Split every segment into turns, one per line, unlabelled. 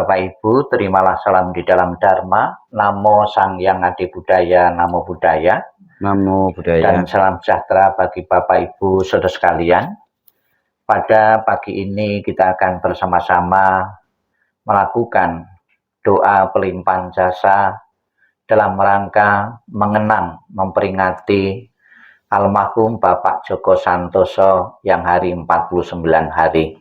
Bapak Ibu, terimalah salam di dalam Dharma. Namo Sang Hyang Adi Budaya, Namo Buddhaya.
Namo Buddhaya.
Dan salam sejahtera bagi Bapak Ibu saudara sekalian. Pada pagi ini kita akan bersama-sama melakukan doa pelimpahan jasa dalam rangka mengenang, memperingati almarhum Bapak Djoko Santoso yang hari 49 hari.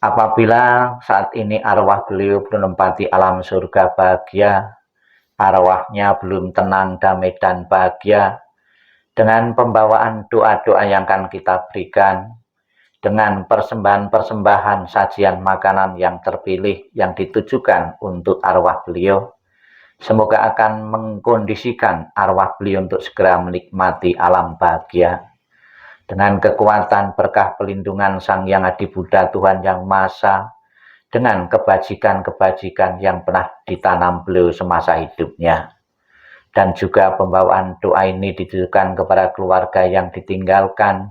Apabila saat ini arwah beliau belum menempati alam surga bahagia, arwahnya belum tenang, damai, dan bahagia, dengan pembawaan doa-doa yang akan kita berikan, dengan persembahan-persembahan sajian makanan yang terpilih yang ditujukan untuk arwah beliau, semoga akan mengkondisikan arwah beliau untuk segera menikmati alam bahagia. Dengan kekuatan berkah pelindungan Sang Hyang Adi Buddha Tuhan Yang Maha Esa, dengan kebajikan-kebajikan yang pernah ditanam beliau semasa hidupnya. Dan juga pembawaan doa ini ditujukan kepada keluarga yang ditinggalkan,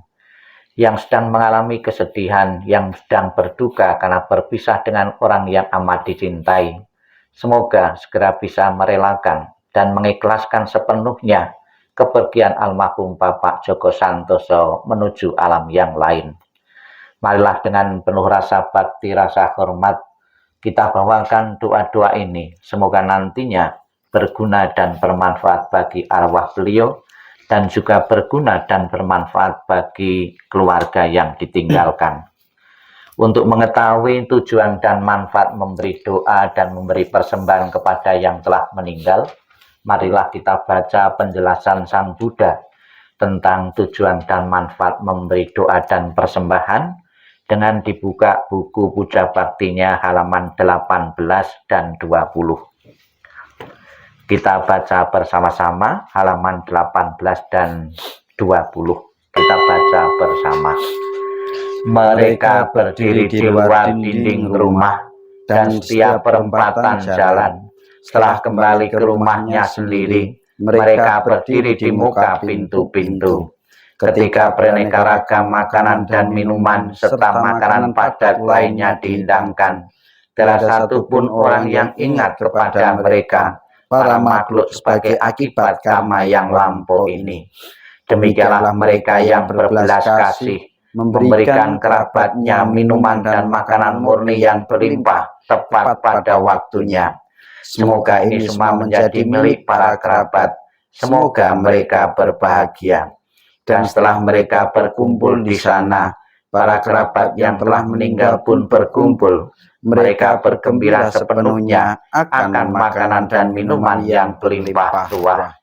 yang sedang mengalami kesedihan, yang sedang berduka karena berpisah dengan orang yang amat dicintai. Semoga segera bisa merelakan dan mengikhlaskan sepenuhnya kepergian almarhum Bapak Djoko Santoso menuju alam yang lain. Marilah dengan penuh rasa bakti, rasa hormat, kita bawakan doa-doa ini. Semoga nantinya berguna dan bermanfaat bagi arwah beliau, dan juga berguna dan bermanfaat bagi keluarga yang ditinggalkan. Untuk mengetahui tujuan dan manfaat memberi doa dan memberi persembahan kepada yang telah meninggal, marilah kita baca penjelasan Sang Buddha tentang tujuan dan manfaat memberi doa dan persembahan dengan dibuka buku Puja Baktinya halaman 18 dan 20. Kita baca bersama-sama halaman 18 dan 20. Kita baca bersama. Mereka berdiri di luar dinding rumah dan setiap perempatan jalan. Setelah kembali ke rumahnya sendiri, mereka berdiri di muka pintu-pintu. Ketika beraneka ragam makanan dan minuman serta makanan padat lainnya dihidangkan, tidak ada satupun orang yang ingat kepada mereka, para makhluk, sebagai akibat karma yang lampau ini. Demikianlah mereka yang berbelas kasih, memberikan kerabatnya minuman dan makanan murni yang berlimpah tepat pada waktunya. Semoga ini semua menjadi milik para kerabat. Semoga mereka berbahagia. Dan setelah mereka berkumpul di sana, para kerabat yang telah meninggal pun berkumpul. Mereka bergembira sepenuhnya akan makanan dan minuman yang berlimpah ruah.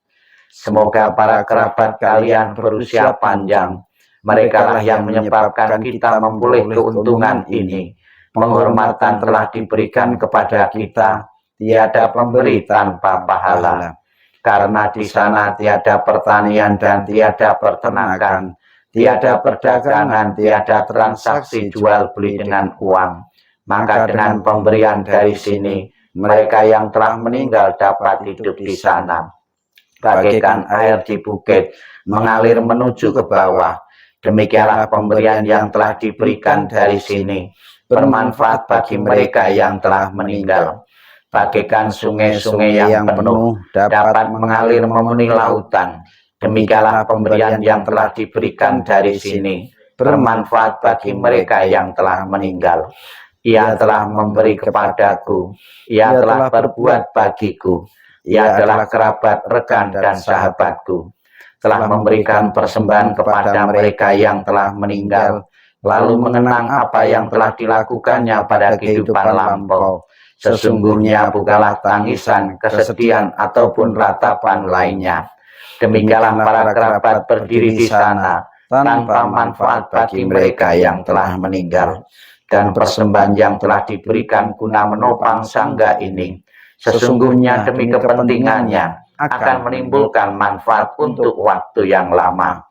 Semoga para kerabat kalian berusia panjang. Mereka lah yang menyebabkan kita memperoleh keuntungan ini. Penghormatan telah diberikan kepada kita. Tiada pemberi tanpa pahala. Karena di sana tiada pertanian dan tiada peternakan, tiada perdagangan, tiada transaksi jual beli dengan uang. Maka dengan pemberian dari sini, mereka yang telah meninggal dapat hidup di sana. Bagaikan air di bukit mengalir menuju ke bawah, demikianlah pemberian yang telah diberikan dari sini, bermanfaat bagi mereka yang telah meninggal. Bagaikan sungai-sungai yang penuh dapat mengalir memenuhi lautan, demikianlah pemberian yang telah diberikan dari sini, bermanfaat bagi mereka yang telah meninggal. Ia telah memberi kepadaku, ia telah berbuat bagiku, ia adalah kerabat, rekan, dan sahabatku. Telah memberikan persembahan kepada mereka yang telah meninggal, lalu mengenang apa yang telah dilakukannya pada kehidupan lampau. Sesungguhnya bukanlah tangisan, kesedihan, ataupun ratapan lainnya. Demikianlah para kerabat berdiri di sana, tanpa manfaat bagi mereka yang telah meninggal. Dan persembahan yang telah diberikan guna menopang sangga ini, sesungguhnya demi kepentingannya akan menimbulkan manfaat untuk waktu yang lama.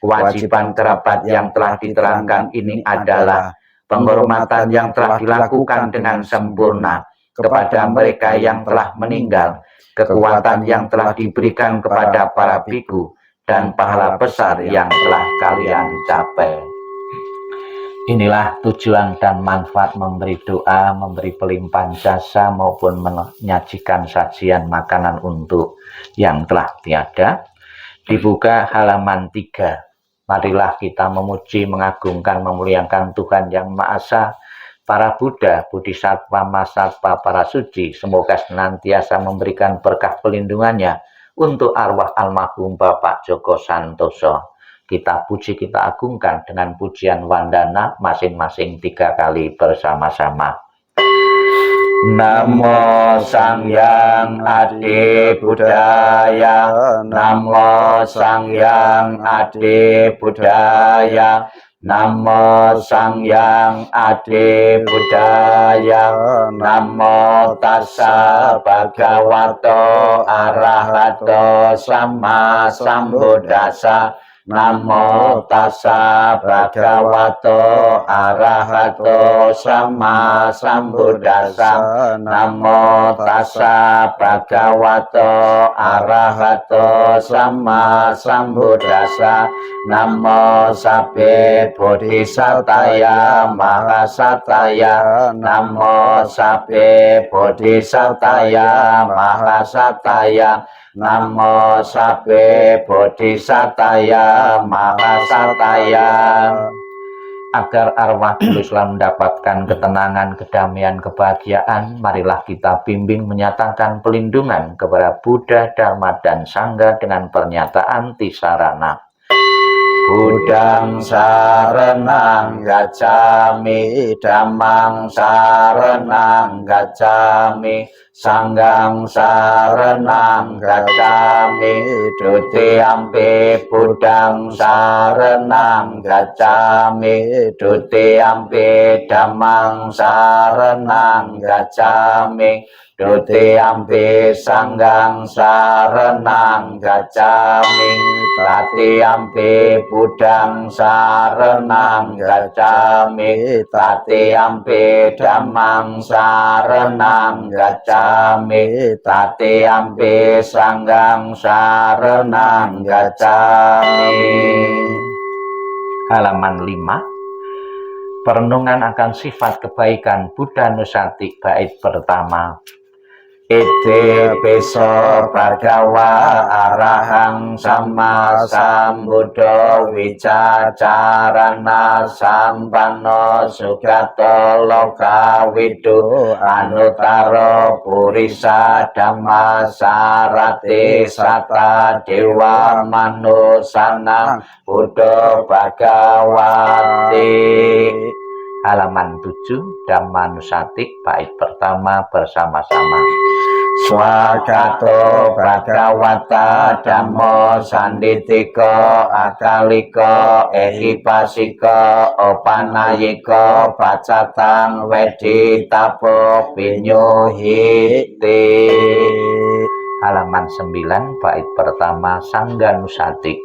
Kewajiban kerabat yang telah diterangkan ini adalah penghormatan yang telah dilakukan dengan sempurna kepada mereka yang telah meninggal, kekuatan yang telah diberikan kepada para biku, dan pahala besar yang telah kalian capai. Inilah tujuan dan manfaat memberi doa, memberi pelimpahan jasa maupun menyajikan sajian makanan untuk yang telah tiada. Dibuka halaman 3. Marilah kita memuji, mengagungkan, memuliakan Tuhan Yang Maha Esa, para Buddha, Bodhisattva, Mahasattva, para suci. Semoga senantiasa memberikan berkah pelindungannya untuk arwah almarhum Bapak Joko Santoso. Kita puji, kita agungkan dengan pujian wandana masing-masing 3 kali bersama-sama. Namo Sangyang Adi Buddhaya, Namo Sangyang Adi Buddhaya, Namo Sangyang Adi Buddhaya, Namo Tassa Bhagavato Arahato Sama Sambuddhassa, Namo Tassa Bhagavato Arahato Sama Sambuddhassa, Namo Tassa Bhagavato Arahato Sama Sambuddhassa, Namo Sabbe Bodhisattaya Mahasattaya, Namo Sabbe Bodhisattaya Mahasattaya, Namo Sabbe Bodhisattaya Mahasattaya. Agar arwah Islam mendapatkan ketenangan, kedamaian, kebahagiaan, marilah kita bimbing menyatakan pelindungan kepada Buddha, Dharma, dan Sangha dengan pernyataan Tisarana. Buddhang saranang gacchami, Dhammang saranang gacchami, Sanghang saranang gacchami, Dutiyampi Buddhang saranang gacchami, Dutiyampi Dhammang saranang gacchami, Dutiyampi Sanghang saranang gacchami, Tatiyampi Buddhang saranang gacchami, Tatiyampi Dhammang saranang gacchami, Tatiyampi Sanghang saranang gacchami. Halaman 5. Perenungan akan sifat kebaikan Buddha Nusati bait pertama. Iti piso bhagawa arahang sama sambuddho wicacarana sampanno sugato loka widu anutaro purisa dhamma sarati sata dewa manusana buddho bhagawati. Halaman 7, Dhammanusati bait pertama bersama-sama. Swagato Bhagawata Dhammo Sanditiko Akaliko Ehipasiko Opanayiko Pacatang Wedi Tapo Pinyuhiti. Halaman 9, bait pertama Sangganusati.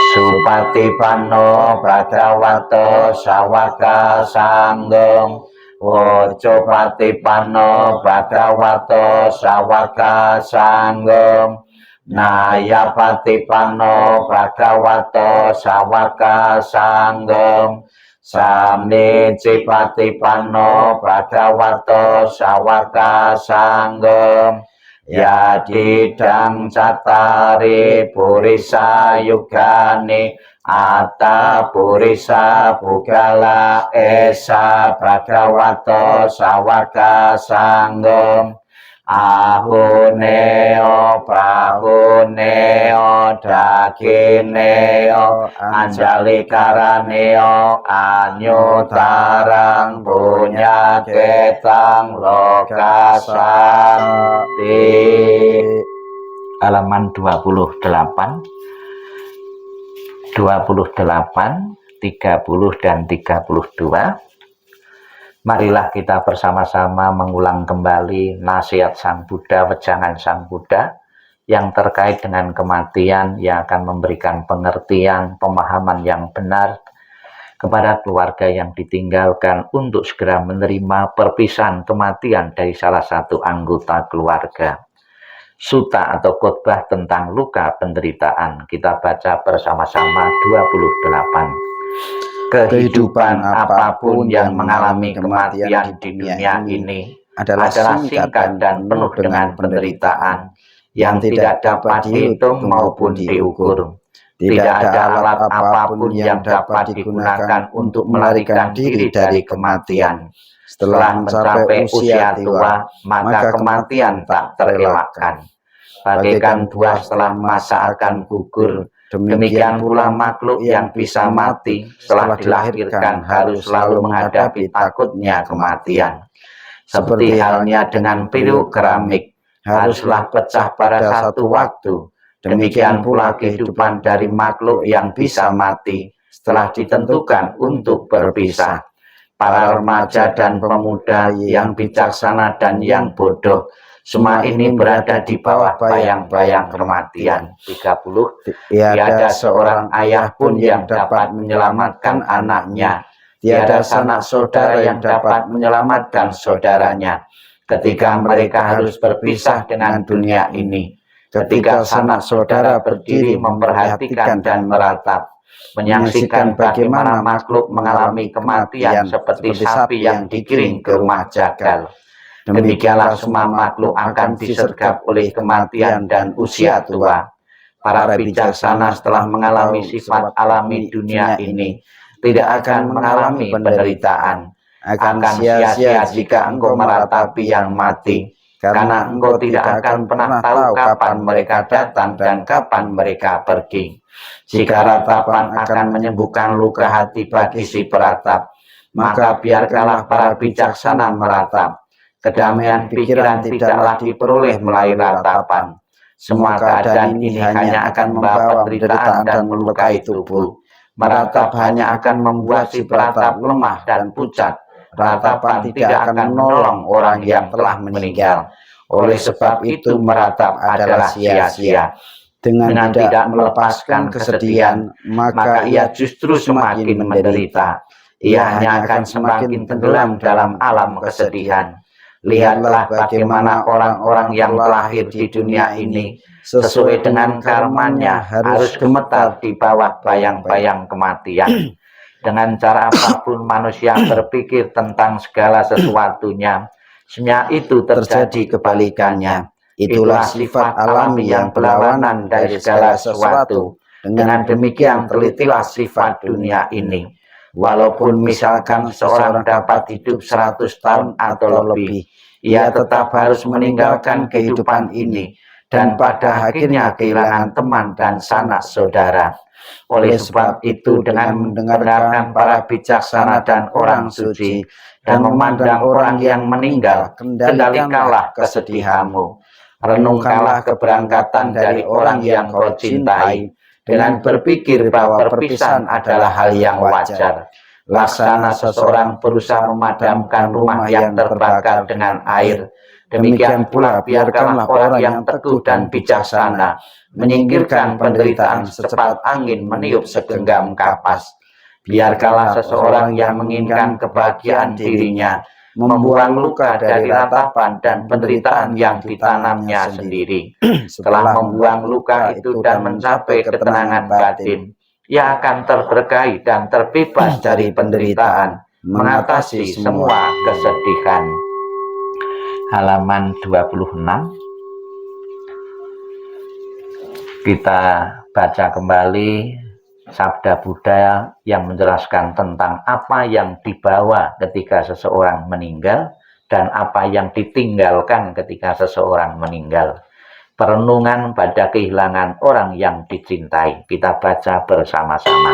Supatipanno Bhagavato Sawaka Sanggong, Wocopatipanno Bhagavato Sawaka Sanggong, Nayapatipanno Bhagavato Sawaka Sanggong, Samnicipatipanno Bhagavato Sawaka Sanggong, Yadidang Cattari Purisa Yugani Atta Purisa Pugala Esa Bhagavato Sawaka Sanggong, Ahuneo Prahuneo Dakineo Anjalikaraneo Anyutarang Punyaketang Lokasanti. Halaman 28, 30 dan 32. Marilah kita bersama-sama mengulang kembali nasihat Sang Buddha, wejangan Sang Buddha yang terkait dengan kematian, yang akan memberikan pengertian, pemahaman yang benar kepada keluarga yang ditinggalkan untuk segera menerima perpisahan kematian dari salah satu anggota keluarga. Sutta atau khotbah tentang luka penderitaan. Kita baca bersama-sama 28. kehidupan apapun yang mengalami kematian di dunia ini adalah singkat dan penuh dengan penderitaan yang tidak dapat dihitung maupun diukur. Tidak ada alat apapun yang dapat digunakan untuk melarikan diri dari kematian. Setelah mencapai usia tua, maka kematian tak terelakkan. Bagaikan buah setelah masa akan gugur, demikian pula makhluk yang bisa mati setelah dilahirkan harus selalu menghadapi takutnya kematian. Seperti halnya dengan pilu keramik, haruslah pecah pada satu waktu. Demikian pula kehidupan dari makhluk yang bisa mati setelah ditentukan untuk berpisah. Para remaja dan pemuda yang bijaksana dan yang bodoh, semua ini berada di bawah bayang-bayang kematian. 30. Tiada seorang ayah pun yang dapat menyelamatkan anaknya. Tiada sanak saudara yang dapat menyelamatkan saudaranya ketika mereka harus berpisah dengan dunia ini. Ketika sanak saudara berdiri memperhatikan dan meratap, menyaksikan bagaimana makhluk mengalami kematian seperti sapi yang digiring ke rumah jagal. Demikianlah semua makhluk akan disergap oleh kematian dan usia tua. Para bijaksana setelah mengalami sifat alami dunia ini tidak akan mengalami penderitaan. Akan sia-sia jika engkau meratapi yang mati, karena engkau tidak akan pernah tahu kapan mereka datang dan kapan mereka pergi. Jika ratapan akan menyembuhkan luka hati bagi si peratap, maka biarkanlah para bijaksana meratap. Kedamaian pikiran tidaklah diperoleh melalui ratapan. Semua keadaan ini hanya akan membawa penderitaan dan melukai tubuh. Meratap hanya akan membuat si peratap lemah dan pucat. Ratapan tidak akan menolong orang yang telah meninggal. Oleh sebab itu meratap adalah sia-sia. Dengan tidak melepaskan kesedihan, maka ia justru semakin menderita. Ia hanya akan semakin tenggelam dalam alam kesedihan. Lihatlah bagaimana orang-orang yang lahir di dunia ini sesuai dengan karmanya harus gemetar di bawah bayang-bayang kematian. Dengan cara apapun manusia berpikir tentang segala sesuatunya, semua itu terjadi kebalikannya. Itulah sifat alami yang berlawanan dari segala sesuatu. Dengan demikian telitilah sifat dunia ini. Walaupun misalkan seorang dapat hidup 100 tahun atau lebih, ia tetap harus meninggalkan kehidupan ini dan pada akhirnya kehilangan teman dan sanak saudara. Oleh sebab itu, dengan mendengarkan para bijaksana dan orang suci dan memandang orang yang meninggal, kendalikanlah kesedihanmu. Renungkanlah keberangkatan dari orang yang kau cintai dengan berpikir bahwa perpisahan adalah hal yang wajar. Laksana seseorang berusaha memadamkan rumah yang terbakar dengan air, demikian pula biarkanlah orang yang teguh dan bijaksana menyingkirkan penderitaan secepat angin meniup segenggam kapas. Biarkanlah seseorang yang menginginkan kebahagiaan dirinya membuang luka dari ratapan dan penderitaan yang ditanamnya sendiri. Setelah membuang luka itu dan mencapai ketenangan batin, ia akan terberkahi dan terbebas dari penderitaan, mengatasi semua kesedihan. Halaman 26. Kita baca kembali sabda Buddha yang menjelaskan tentang apa yang dibawa ketika seseorang meninggal dan apa yang ditinggalkan ketika seseorang meninggal. Perenungan pada kehilangan orang yang dicintai. Kita baca bersama-sama.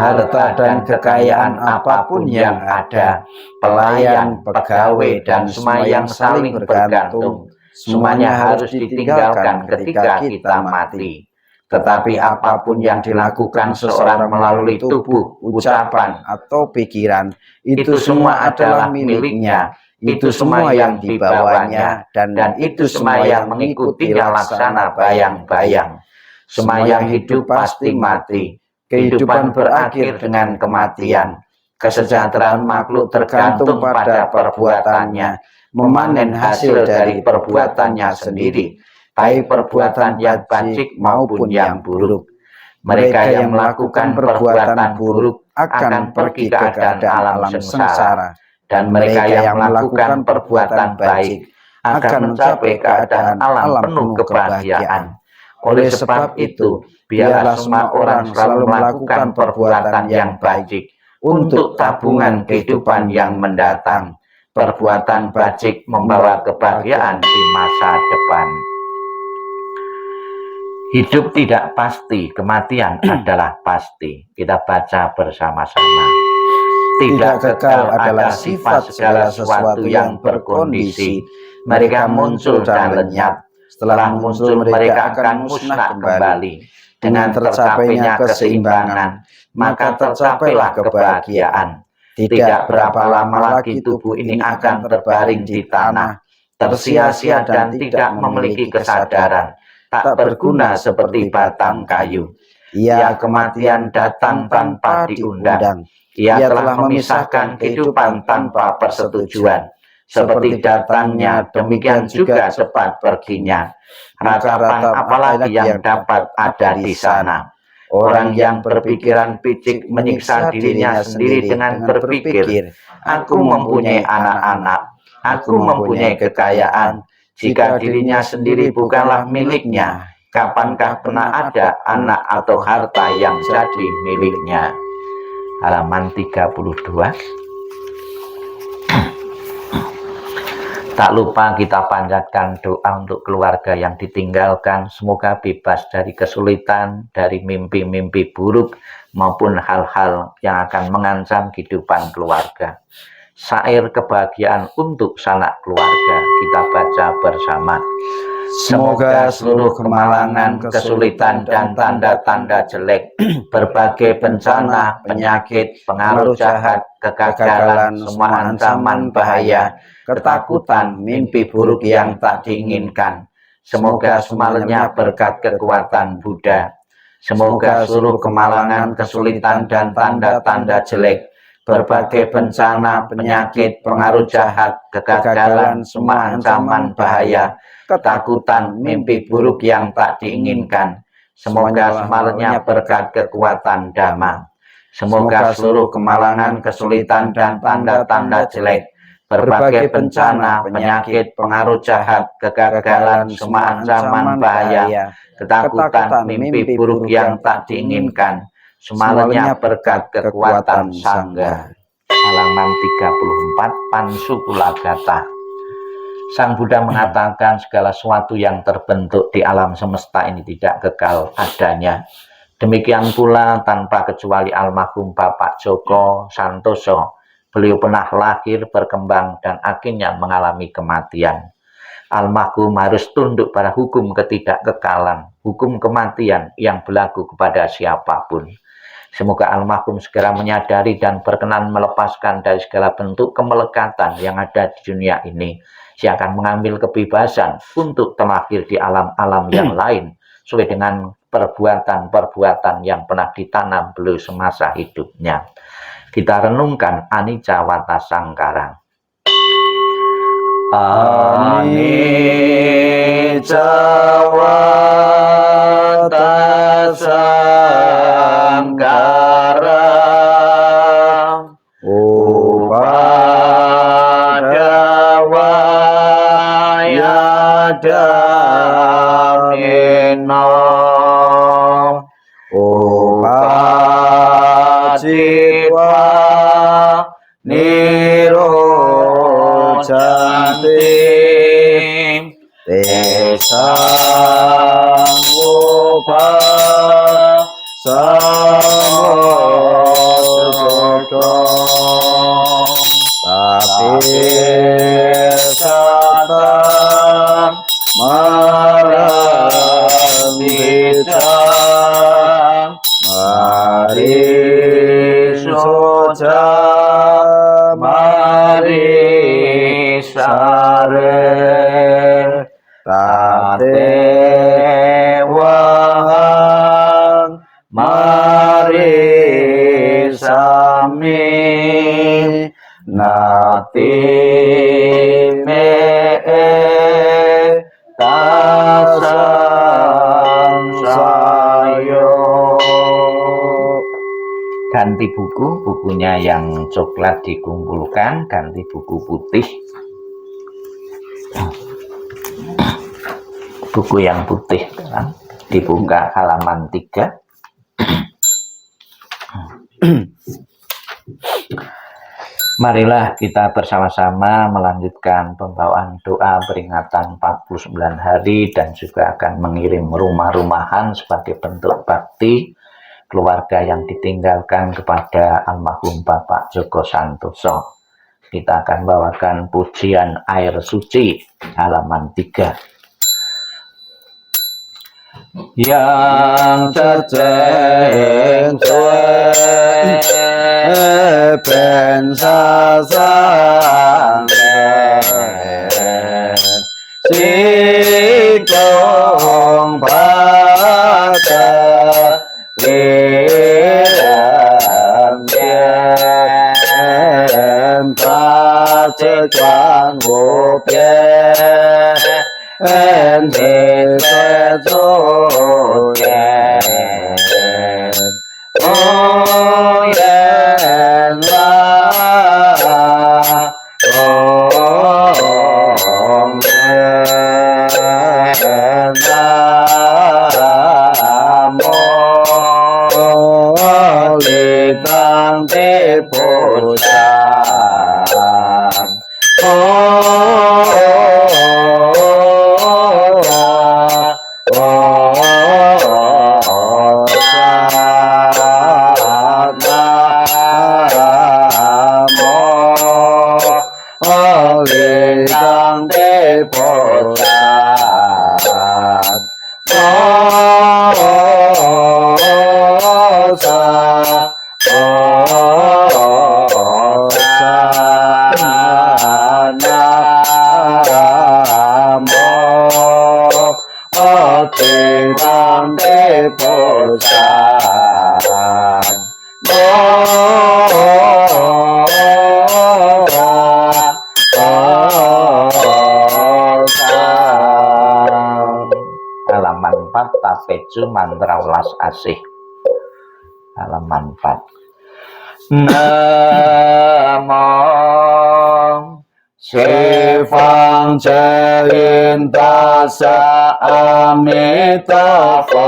Harta dan kekayaan apapun yang ada, pelayan, pegawai, dan semua yang saling bergantung, semuanya harus ditinggalkan ketika kita mati. Tetapi apapun yang dilakukan seseorang melalui tubuh, ucapan, atau pikiran, itu semua adalah miliknya. Itu semua yang dibawanya, dan itu semua yang mengikutinya laksana bayang-bayang. Semua yang hidup pasti mati. Kehidupan berakhir dengan kematian. Kesejahteraan makhluk tergantung pada perbuatannya, memanen hasil dari perbuatannya sendiri, baik perbuatan yang baik maupun yang buruk. Mereka yang melakukan perbuatan buruk akan pergi ke keadaan alam sengsara, dan mereka yang melakukan perbuatan baik akan mencapai keadaan alam penuh kebahagiaan. Oleh sebab itu, biarlah semua orang selalu melakukan perbuatan yang baik untuk tabungan kehidupan yang mendatang. Perbuatan baik membawa kebahagiaan di masa depan. Hidup tidak pasti, kematian adalah pasti. Kita baca bersama-sama. Tidak kekal adalah sifat segala sesuatu yang berkondisi. Mereka muncul dan lenyap. Setelah muncul mereka akan musnah kembali. Dengan tercapainya keseimbangan, maka tercapailah kebahagiaan. Tidak berapa lama lagi tubuh ini akan terbaring di tanah, tersia-sia dan tidak memiliki kesadaran, tak berguna seperti batang kayu. Ia kematian datang tanpa diundang. Ia telah memisahkan kehidupan tanpa persetujuan. Seperti datangnya, demikian juga cepat perginya. Harapan apalagi yang dapat ada di sana? Orang yang berpikiran picik menyiksa dirinya sendiri dengan berpikir, aku mempunyai anak-anak, aku mempunyai kekayaan. Jika dirinya sendiri bukanlah miliknya, kapankah pernah ada anak atau harta yang jadi miliknya? Halaman 32. Tak lupa kita panjatkan doa untuk keluarga yang ditinggalkan, semoga bebas dari kesulitan, dari mimpi-mimpi buruk, maupun hal-hal yang akan mengancam kehidupan keluarga. Syair kebahagiaan untuk sanak keluarga, kita baca bersama. Semoga seluruh kemalangan, kesulitan, dan tanda-tanda jelek, berbagai bencana, penyakit, pengaruh jahat, kegagalan, semua ancaman bahaya, ketakutan, mimpi buruk yang tak diinginkan, semoga semuanya berkat kekuatan Buddha. Semoga seluruh kemalangan, kesulitan, dan tanda-tanda jelek, berbagai bencana, penyakit, pengaruh jahat, kegagalan, semua ancaman bahaya, ketakutan, mimpi buruk yang tak diinginkan, semoga semuanya berkat kekuatan Dhamma. Semoga seluruh kemalangan, kesulitan, dan tanda-tanda jelek, berbagai bencana, penyakit, pengaruh jahat, kegagalan, semua ancaman bahaya, ketakutan, mimpi buruk yang tak diinginkan, semuanya berkat kekuatan Sangha. Halaman 34, Pansukulagata. Sang Buddha mengatakan segala sesuatu yang terbentuk di alam semesta ini tidak kekal adanya. Demikian pula tanpa kecuali almarhum Bapak Joko Santoso, beliau pernah lahir, berkembang, dan akhirnya mengalami kematian. Almarhum harus tunduk pada hukum ketidakkekalan, hukum kematian yang berlaku kepada siapapun. Semoga almarhum segera menyadari dan berkenan melepaskan dari segala bentuk kemelekatan yang ada di dunia ini. Dia akan mengambil kebebasan untuk terlahir di alam-alam yang lain sesuai dengan perbuatan-perbuatan yang pernah ditanam beliau semasa hidupnya. Kita renungkan Anicca Wata Sangkara. Anicca Wata Sangkara Damino upacitwa nirojanti tesang upasamodoko tapirkata marambita marisoja marisare tatewahan marisami nati me tasam sayo ganti buku, bukunya yang coklat dikumpulkan, ganti buku putih. Buku yang putih kan? Dibuka halaman 3. Marilah kita bersama-sama melanjutkan pembawaan doa peringatan 49 hari dan juga akan mengirim rumah-rumahan sebagai bentuk bakti keluarga yang ditinggalkan kepada almarhum Bapak Joko Santoso. Kita akan bawakan pujian air suci halaman 3. Yang ceceng ben sasangken sikong pada liram kacekang gopye and halaman 4 tapeju mantra ulas asih halaman 4. Namo Sivang Jayintasa Amitavo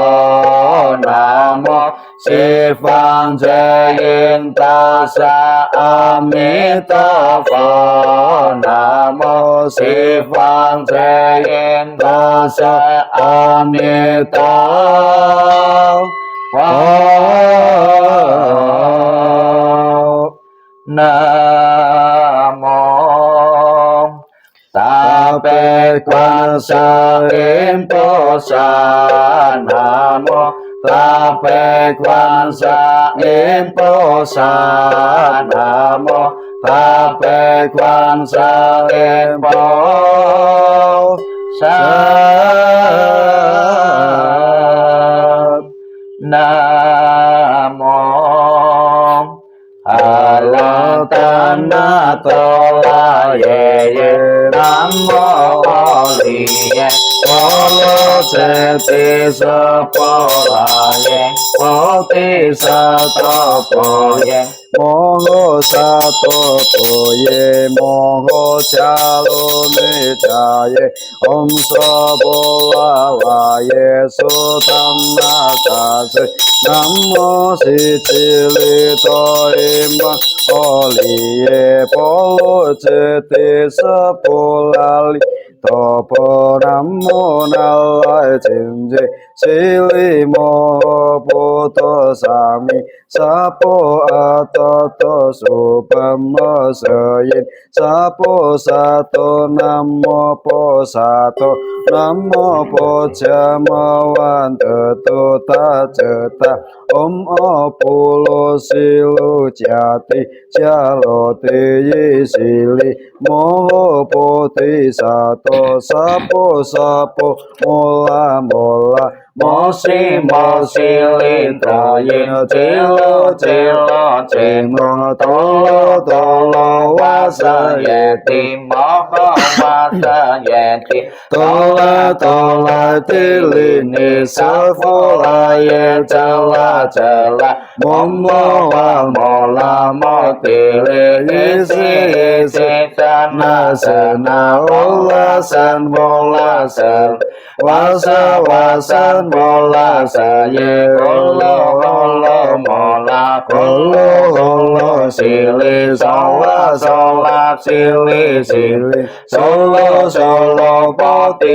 Namo Sivang Jayintasa Amitavo Namo Sivang Jayintasa Amitavo Namo Tape kuasa imposa Namo Tape kuasa imposa Namo Tape kuasa imposa Namo Alatana tola ye namo liye Olo seti sapola ye Oti satopo ye Moho satopo ye Moho calone jaye Om sabola waye Sutam nakase Namo sicili toima Oliye polo ceti sepulali Topo namo nalai cinje Sili moho puto sami Sapo atoto supama seyin Sapo sato namo po sato Namo po jamawan tetu tajeta Om opulo silu jati Jaloti yisili Moho poti sato Sapo sapo mola mola
摩西摩西利多耶吉罗吉罗吉罗多罗多罗瓦萨耶提摩诃瓦萨耶提多拉提利尼萨佛拉耶扎拉摩摩瓦摩拉摩提利伊西萨那萨那欧拉萨摩拉萨瓦萨摩拉萨耶欧罗摩拉欧罗西利萨拉西利梭罗波提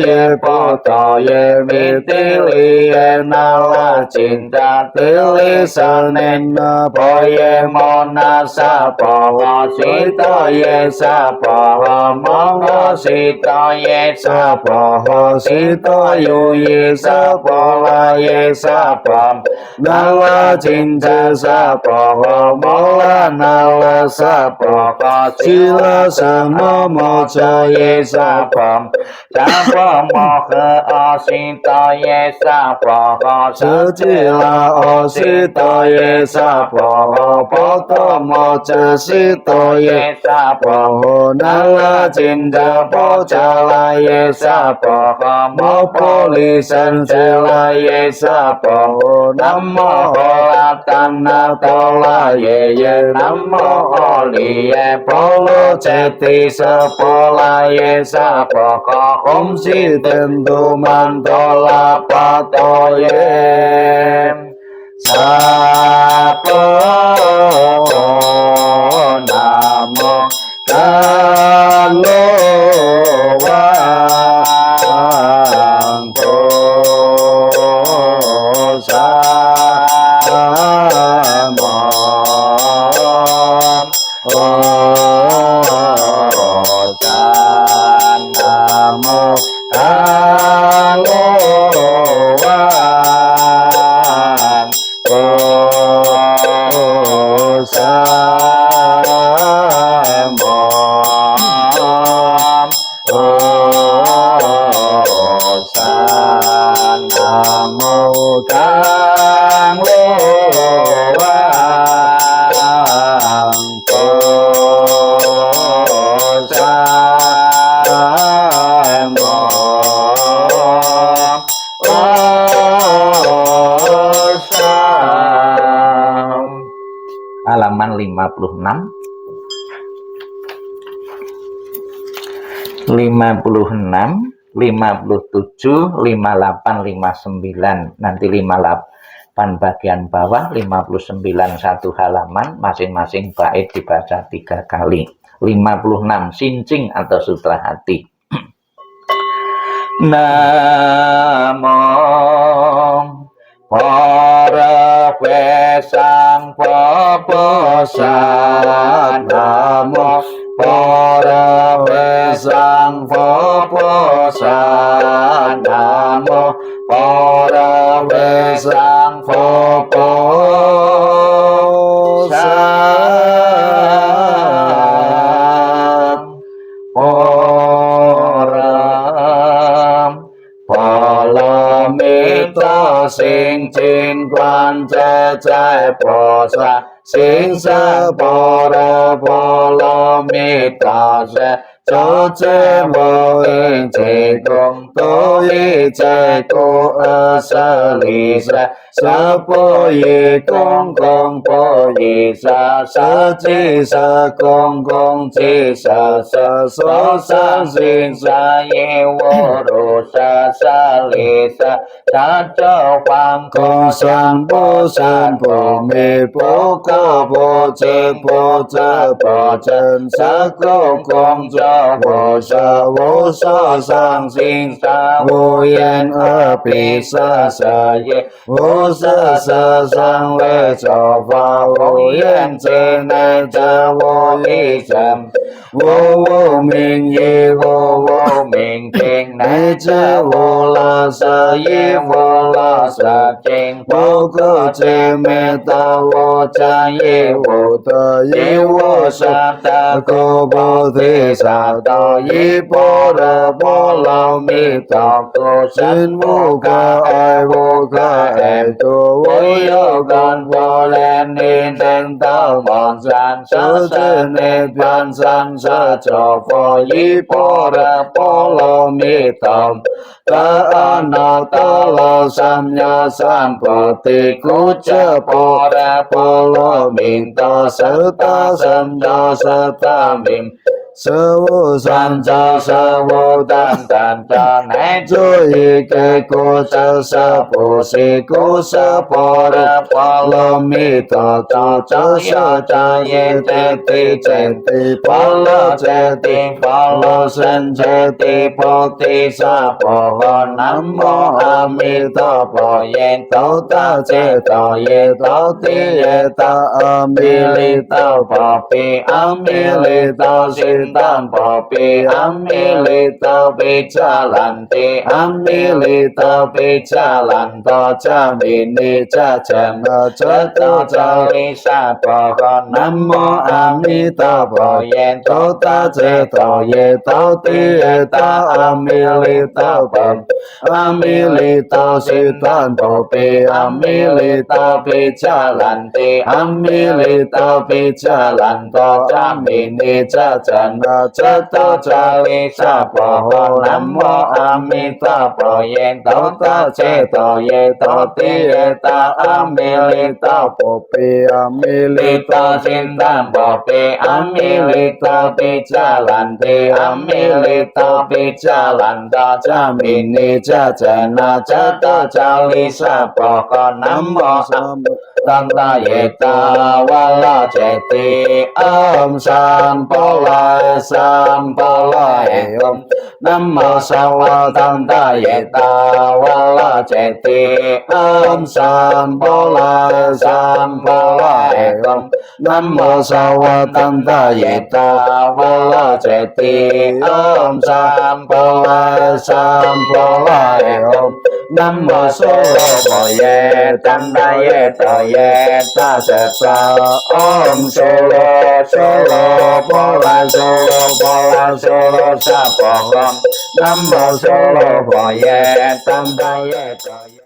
耶波多耶弥提利耶那拉金达提利萨尼那波耶摩那萨波罗西多耶萨波罗摩罗西多耶萨波罗西多尤耶萨波拉耶萨波那拉金达萨波罗摩拉那拉萨波罗西拉萨摩摩遮耶萨波萨波摩诃阿悉多耶萨波罗舍吉拉阿悉多耶萨波罗波多摩遮悉多耶萨波罗那拉金达波迦拉耶萨波罗摩婆利胜遮拉耶萨波罗南无阿拉达那多拉耶耶南无阿利耶波罗揭谛萨波拉耶萨波罗吽悉tentu曼多拉巴多耶萨婆那摩达罗王菩萨摩那摩达罗王菩萨南无甘露王菩萨
halaman 56 56 57 58 59 nanti 58 bagian bawah 59 satu halaman masing-masing bait dibaca 3 kali 56 sincing atau sutra hati Namo Para Vesang Paposan Namo Para Vesang Paposan Namo Para Vesang Paposan Palamita sing chin quan che che posa sing sa para palamita se cho che vô in che công tô y che cô ơ sơ lì sa po y công po y sa chi sa công chi sa so sa sin sa ye wo ro sa lì sa cho hoàng công san po mi po co po che po chân sa cô công cho vô sa sang sin sa vô yên ơ pi sa ye vô sa sang lê cho va vô yên che này cha vô lý trầm vô minh ye vô minh kinh này cha vô la sa ye vô la sa kinh
vô cơ chế mê ta vô cha ye vô ta ye vô sa ta cô bồ thí sa ta ye bồ ra bồ la mi ta cô sin vô ca ai vô ca em tu vô yo gan vô lên ni tên ta mòn san sa ne bian san sa cho vô ye bồ ra bồ la mi ta ta na ta la sam nya sam pa ti ku cha pa ra pa lo min ta sa ta sam ya sa ta min sơ vô san cha sơ vô tan tan cha nai cho y ke ko cha sa po si ko sa pa ra pa lo mi ta cha cha sa cha ye te ti pa lo pa lo san che ti po ti sa po ho nam mô a mi ta po ye tao ta che ta ye tao ti ye ta a mi li tao pa pi a mi li tao sin tam pa pi a mi li tao pi cha lan ti a mi li tao pi cha lan ta cha mi ni cha chen na cha ta cha li sa pa ho nam mô a mi ta po ye tao ta che ta ye tao ti ye ta a mi li tao pa a mi li tao si tan pa pi a mi li tao pi cha lan ti a mi li tao pi cha lan ta cha mi ni cha chen na cha ta cha li sa pa ho nam mô a mi ta po ye tao ta che ta ye tao ti ye ta a mi li tao pa pi a mi li tao sin tan pa pi a mi li tao pi cha lan ti a mi li tao pi cha lan ta cha mi ni cha chen na cha ta cha li sa pa ho nam mô tăng ta ye ta wa la che ti om san po la om nam mô sa wa tăng ta ye ta wa la che ti om san po la om nam mô sa wa tăng ta ye ta wa la che ti om san po la om nam mô so lo bo ye tăng ta ye ta ye ta sa sa om so lo bo la sa bo om nam mô so lo bo ye tăng ta ye ta ye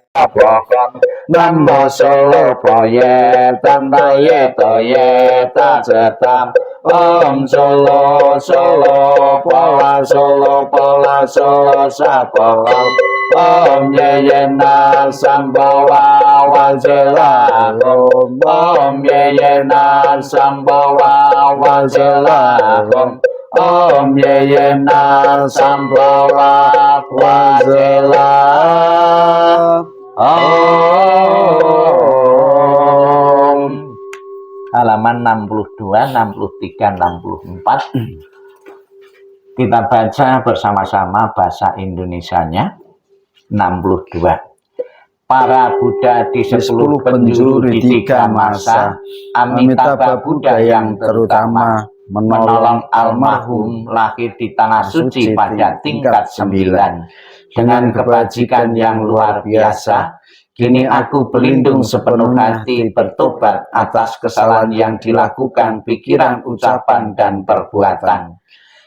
nam mô so lo bo ye tăng ta ye ta sa tam om so lo bo la sa bo om ye ye na sam bo wa je la om ye ye na sam bo wa je la om ye ye na sam bo wa je la
Halaman 62, 63, 64. Kita baca bersama-sama bahasa Indonesianya. 62. Para Buddha di 10 penjuru di 3 masa, Amitabha Buddha yang terutama menolong almarhum lahir di tanah suci pada tingkat 9 dengan kebajikan yang luar biasa. Kini aku berlindung sepenuh hati bertobat atas kesalahan yang dilakukan pikiran, ucapan, dan perbuatan.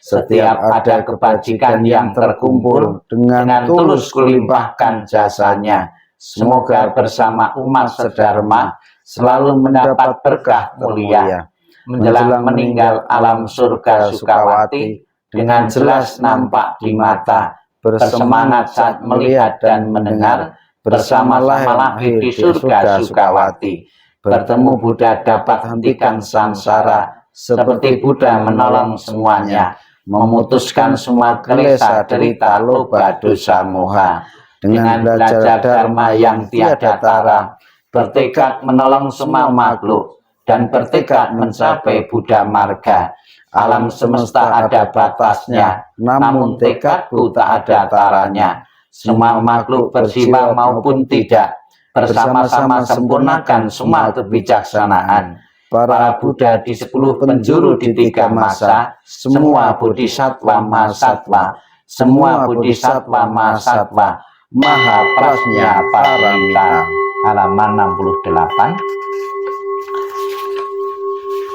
Setiap ada kebajikan yang terkumpul, dengan tulus kulimpahkan jasanya. Semoga bersama umat sedharma selalu mendapat berkah mulia. Menjelang meninggal alam surga Sukawati dengan jelas nampak di mata, bersemangat saat melihat dan mendengar, bersama-sama lahir di surga Sukawati. Bertemu Buddha dapat hentikan samsara, seperti Buddha menolong semuanya, memutuskan semua klesa, derita, loba, dosa, moha. Dengan belajar dharma yang tiada tara, bertekad menolong semua makhluk, dan bertekad mencapai Buddha Marga. Alam semesta ada batasnya, namun tekadku tak ada taranya. Semua makhluk berjiwa maupun tidak, bersama-sama sempurnakan semua kebijaksanaan. Para Buddha di 10 penjuru di 3 masa, semua bodhisattva mahasatwa, semua bodhisattva mahasatwa, maha prajna paramita. halaman 68.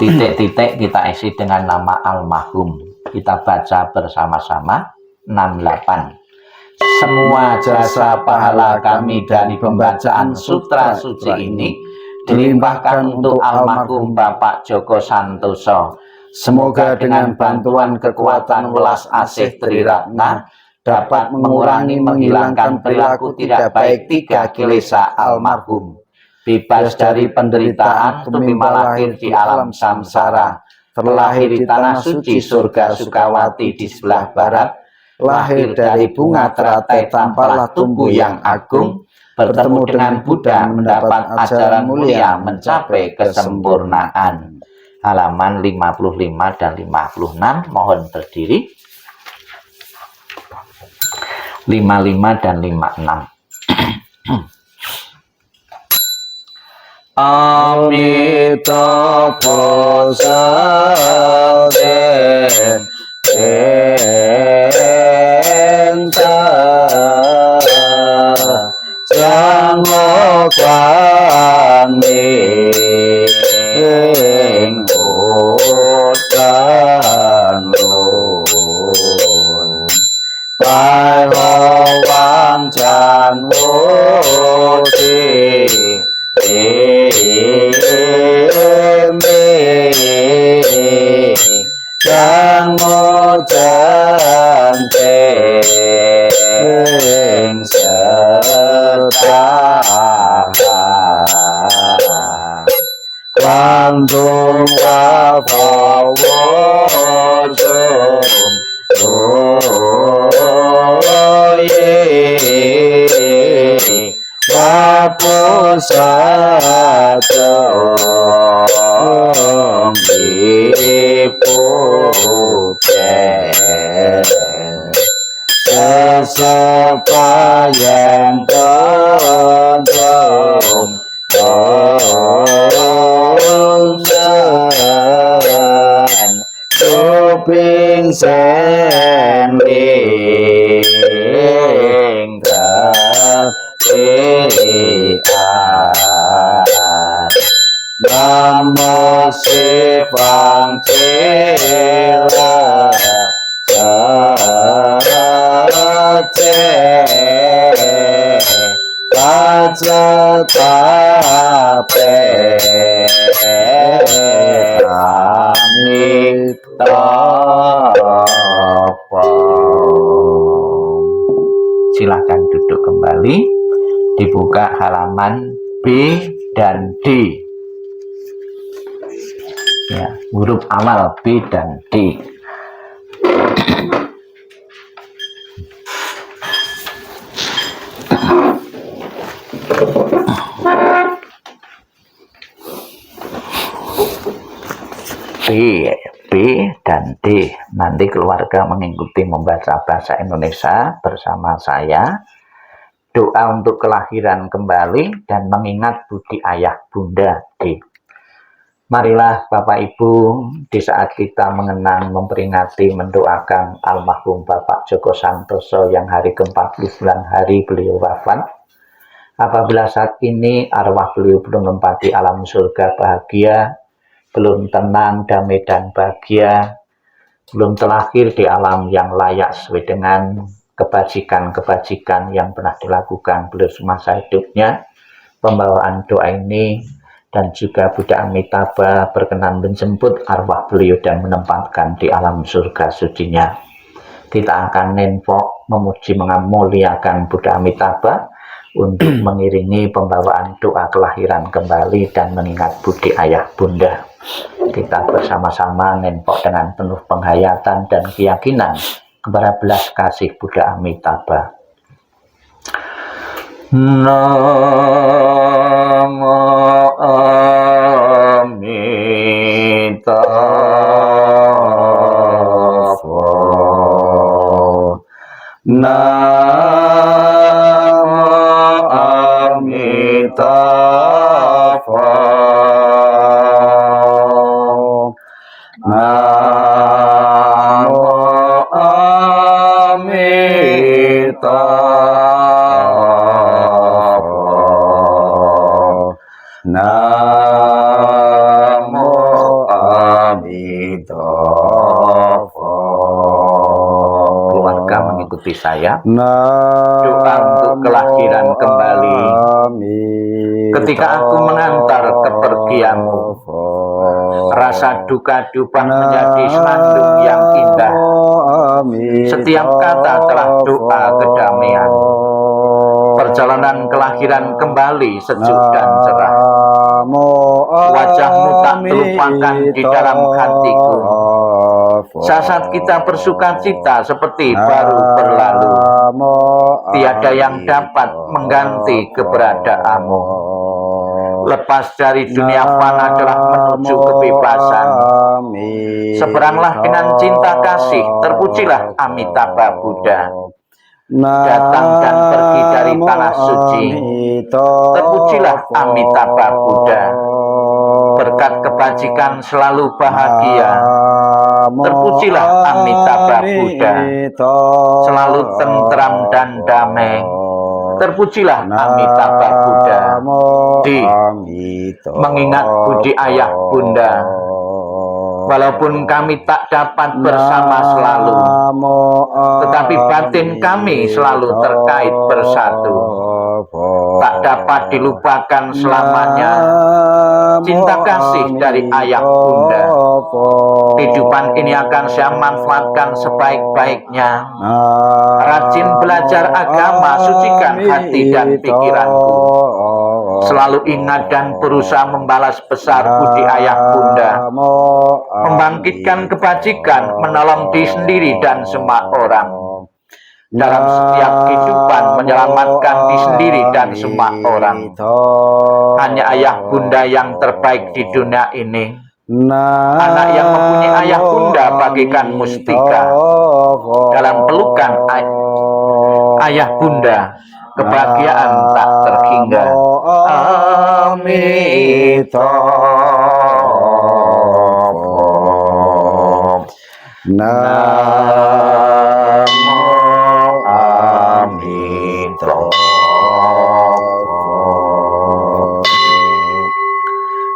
Titik-titik kita isi dengan nama almarhum. Kita baca bersama-sama. 68. Semua jasa pahala kami dari pembacaan sutra suci ini dilimpahkan untuk almarhum Bapak Djoko Santoso. Semoga dengan bantuan kekuatan welas asih Triratna dapat mengurangi menghilangkan perilaku tidak baik 3 kilesa almarhum, bebas dari penderitaan tumimba lahir di alam samsara, terlahir di tanah suci surga Sukawati di sebelah barat, lahir dari bunga teratai tampaklah tumbuh yang agung, bertemu dengan Buddha mendapat ajaran mulia mencapai kesempurnaan. Halaman 55 dan 56, mohon berdiri. 55 dan 56.
Amitabha Saden Enta Sangokwani Ing Udan Lun Pahlawan Jan Wudi Yang mojanting serta Kandung wafawajum Wapusatong dipuken Sesepayang tondong Tongsen Kuping senling Namo Sivang Cila Sace Kacetape Pranitapa. Silakan duduk kembali. Dibuka halaman B dan D. Ya, huruf awal B dan D. B dan D. Nanti keluarga mengikuti membaca bahasa Indonesia bersama saya. Doa untuk kelahiran kembali dan mengingat budi ayah bunda D. Marilah Bapak Ibu, di saat kita mengenang, memperingati, mendoakan almarhum Bapak Djoko Santoso yang hari ke-49 hari beliau wafat. Apabila saat ini arwah beliau belum menempati alam surga bahagia, belum tenang, damai dan bahagia, belum terlahir di alam yang layak sesuai dengan kebajikan-kebajikan yang pernah dilakukan beliau semasa hidupnya, pembawaan doa ini dan juga Buddha Amitabha berkenan menjemput arwah beliau dan menempatkan di alam surga sucinya. Kita akan nenpok memuji memuliakan Buddha Amitabha untuk mengiringi pembawaan doa kelahiran kembali dan mengingat budi ayah bunda. Kita bersama-sama nenpok dengan penuh penghayatan dan keyakinan kepada belas kasih Buddha Amitabha. Namo Amitabha. Namo Amitabha. Namo Amitabha. Namo Amitabha.
Keluarga mengikuti saya.
Doa
untuk kelahiran kembali. Ketika aku mengantar kepergianmu, rasa duka duka menjadi senandung yang indah. Setiap kata telah doa kedamaian. Perjalanan kelahiran kembali sejuk dan cerah. Wajahmu tak terlupakan di dalam hatiku. Saat kita bersuka cita seperti baru berlalu. Tiada yang dapat mengganti keberadaanmu. Lepas dari dunia fana adalah menuju kebebasan. Seberanglah dengan cinta kasih, terpujilah Amitabha Buddha. Datang dan pergi dari tanah suci, terpujilah Amitabha Buddha. Berkat kebajikan selalu bahagia, terpujilah Amitabha Buddha. Selalu tentram dan damai, terpujilah Amitabha Buddha. Mengingat budi ayah bunda, walaupun kami tak dapat bersama selalu, tetapi batin kami selalu terkait bersatu. Tak dapat dilupakan selamanya cinta kasih dari ayah bunda. Kehidupan ini akan saya manfaatkan sebaik-baiknya. Rajin belajar agama, sucikan hati dan pikiranku. Selalu ingat dan berusaha membalas besar budi ayah bunda. Membangkitkan kebajikan, menolong diri sendiri dan semua orang. Dalam setiap kehidupan menyelamatkan diri sendiri dan semua orang. Hanya ayah bunda yang terbaik di dunia ini. Anak yang mempunyai ayah bunda bagikan mustika. Dalam pelukan ayah bunda, kebahagiaan tak terhingga. Amitabha. Namo Amitabha.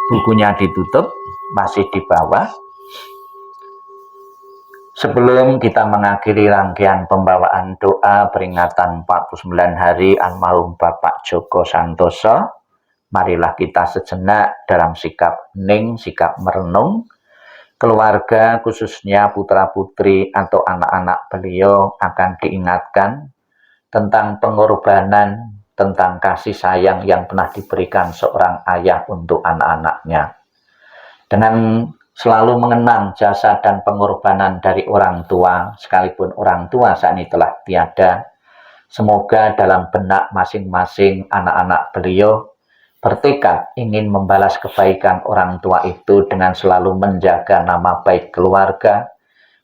Bukunya ditutup, masih di bawah. Sebelum kita mengakhiri rangkaian pembawaan doa peringatan 49 hari almarhum Bapak Djoko Santoso, marilah kita sejenak dalam sikap hening, sikap merenung. Keluarga, khususnya putra-putri atau anak-anak beliau, akan diingatkan tentang pengorbanan, tentang kasih sayang yang pernah diberikan seorang ayah untuk anak-anaknya. Dengan selalu mengenang jasa dan pengorbanan dari orang tua, sekalipun orang tua saat ini telah tiada, semoga dalam benak masing-masing anak-anak beliau bertekad ingin membalas kebaikan orang tua itu dengan selalu menjaga nama baik keluarga,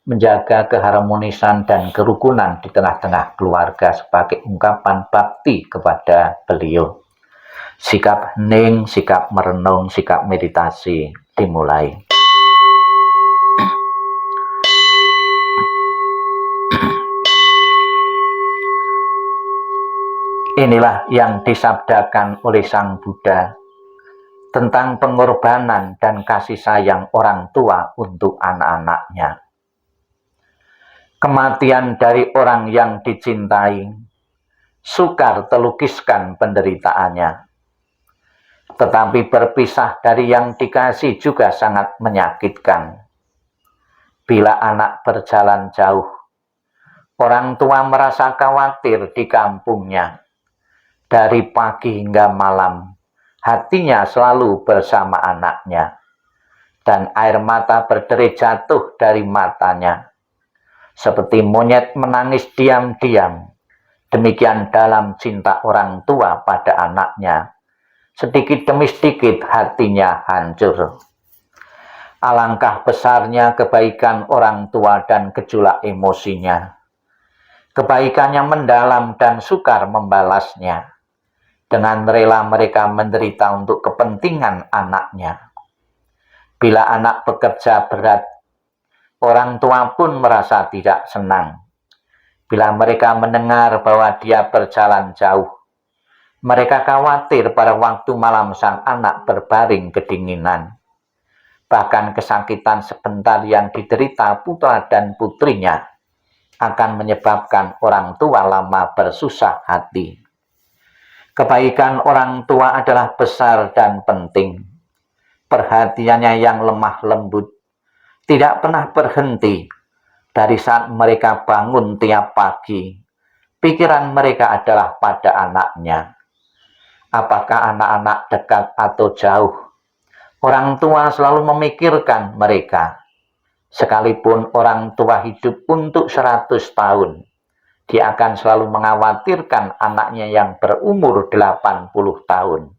menjaga keharmonisan dan kerukunan di tengah-tengah keluarga sebagai ungkapan bakti kepada beliau. Sikap hening, sikap merenung, sikap meditasi dimulai. Inilah yang disabdakan oleh Sang Buddha tentang pengorbanan dan kasih sayang orang tua untuk anak-anaknya. Kematian dari orang yang dicintai, sukar terlukiskan penderitaannya. Tetapi berpisah dari yang dikasih juga sangat menyakitkan. Bila anak berjalan jauh, orang tua merasa khawatir di kampungnya. Dari pagi hingga malam, hatinya selalu bersama anaknya. Dan air mata berderi jatuh dari matanya. Seperti monyet menangis diam-diam. Demikian dalam cinta orang tua pada anaknya. Sedikit demi sedikit hatinya hancur. Alangkah besarnya kebaikan orang tua dan gejolak emosinya. Kebaikannya mendalam dan sukar membalasnya. Dengan rela mereka menderita untuk kepentingan anaknya. Bila anak bekerja berat, orang tua pun merasa tidak senang. Bila mereka mendengar bahwa dia berjalan jauh, Mereka khawatir pada waktu malam sang anak berbaring kedinginan. Bahkan kesakitan sebentar yang diderita putra dan putrinya akan menyebabkan orang tua lama bersusah hati. Kebaikan orang tua adalah besar dan penting. Perhatiannya yang lemah lembut tidak pernah berhenti dari saat mereka bangun tiap pagi. Pikiran mereka adalah pada anaknya. Apakah anak-anak dekat atau jauh? Orang tua selalu memikirkan mereka. Sekalipun orang tua hidup untuk 100 tahun, dia akan selalu mengkhawatirkan anaknya yang berumur 80 tahun.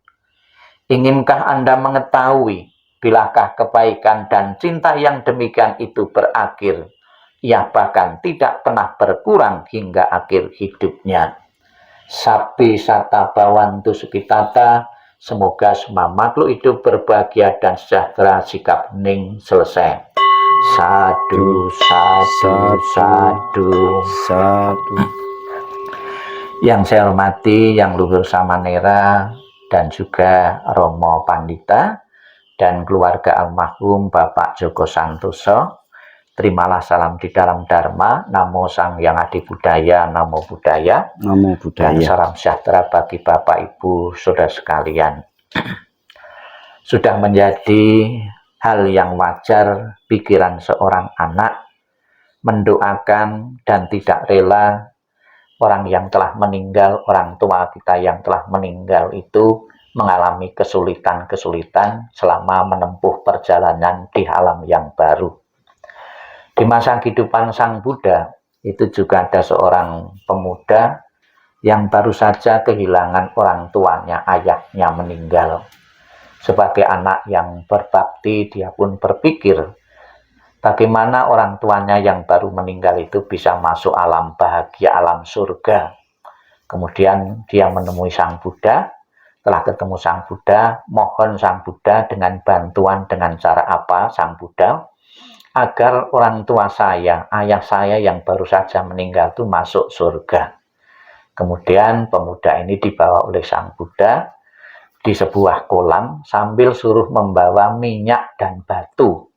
Inginkah Anda mengetahui bilakah kebaikan dan cinta yang demikian itu berakhir? Ia bahkan tidak pernah berkurang hingga akhir hidupnya. Sapi sata bawantu sukitata, semoga semua makhluk hidup berbahagia dan sejahtera. Sikap hening selesai. Sadu, sadu, sadu, sadu. Yang saya hormati Yang Luhur Samanera dan juga Romo Pandita dan keluarga almarhum Bapak Joko Santoso, terimalah salam di dalam Dharma. Namo Sang Hyang Adi Budaya, Namo Buddhaya,
Namo Buddhaya.
dan salam sejahtera bagi Bapak Ibu saudara sekalian. Sudah menjadi hal yang wajar pikiran seorang anak mendoakan dan tidak rela orang yang telah meninggal, orang tua kita yang telah meninggal itu mengalami kesulitan-kesulitan selama menempuh perjalanan di alam yang baru. Di masa kehidupan Sang Buddha, itu juga ada seorang pemuda yang baru saja kehilangan orang tuanya, ayahnya meninggal. Sebagai anak yang berbakti, dia pun berpikir, bagaimana orang tuanya yang baru meninggal itu bisa masuk alam bahagia, alam surga. Kemudian dia menemui Sang Buddha. Setelah ketemu Sang Buddha, mohon Sang Buddha dengan bantuan dengan cara apa Sang Buddha? Agar orang tua saya, ayah saya yang baru saja meninggal itu masuk surga. Kemudian pemuda ini dibawa oleh Sang Buddha di sebuah kolam sambil suruh membawa minyak dan batu.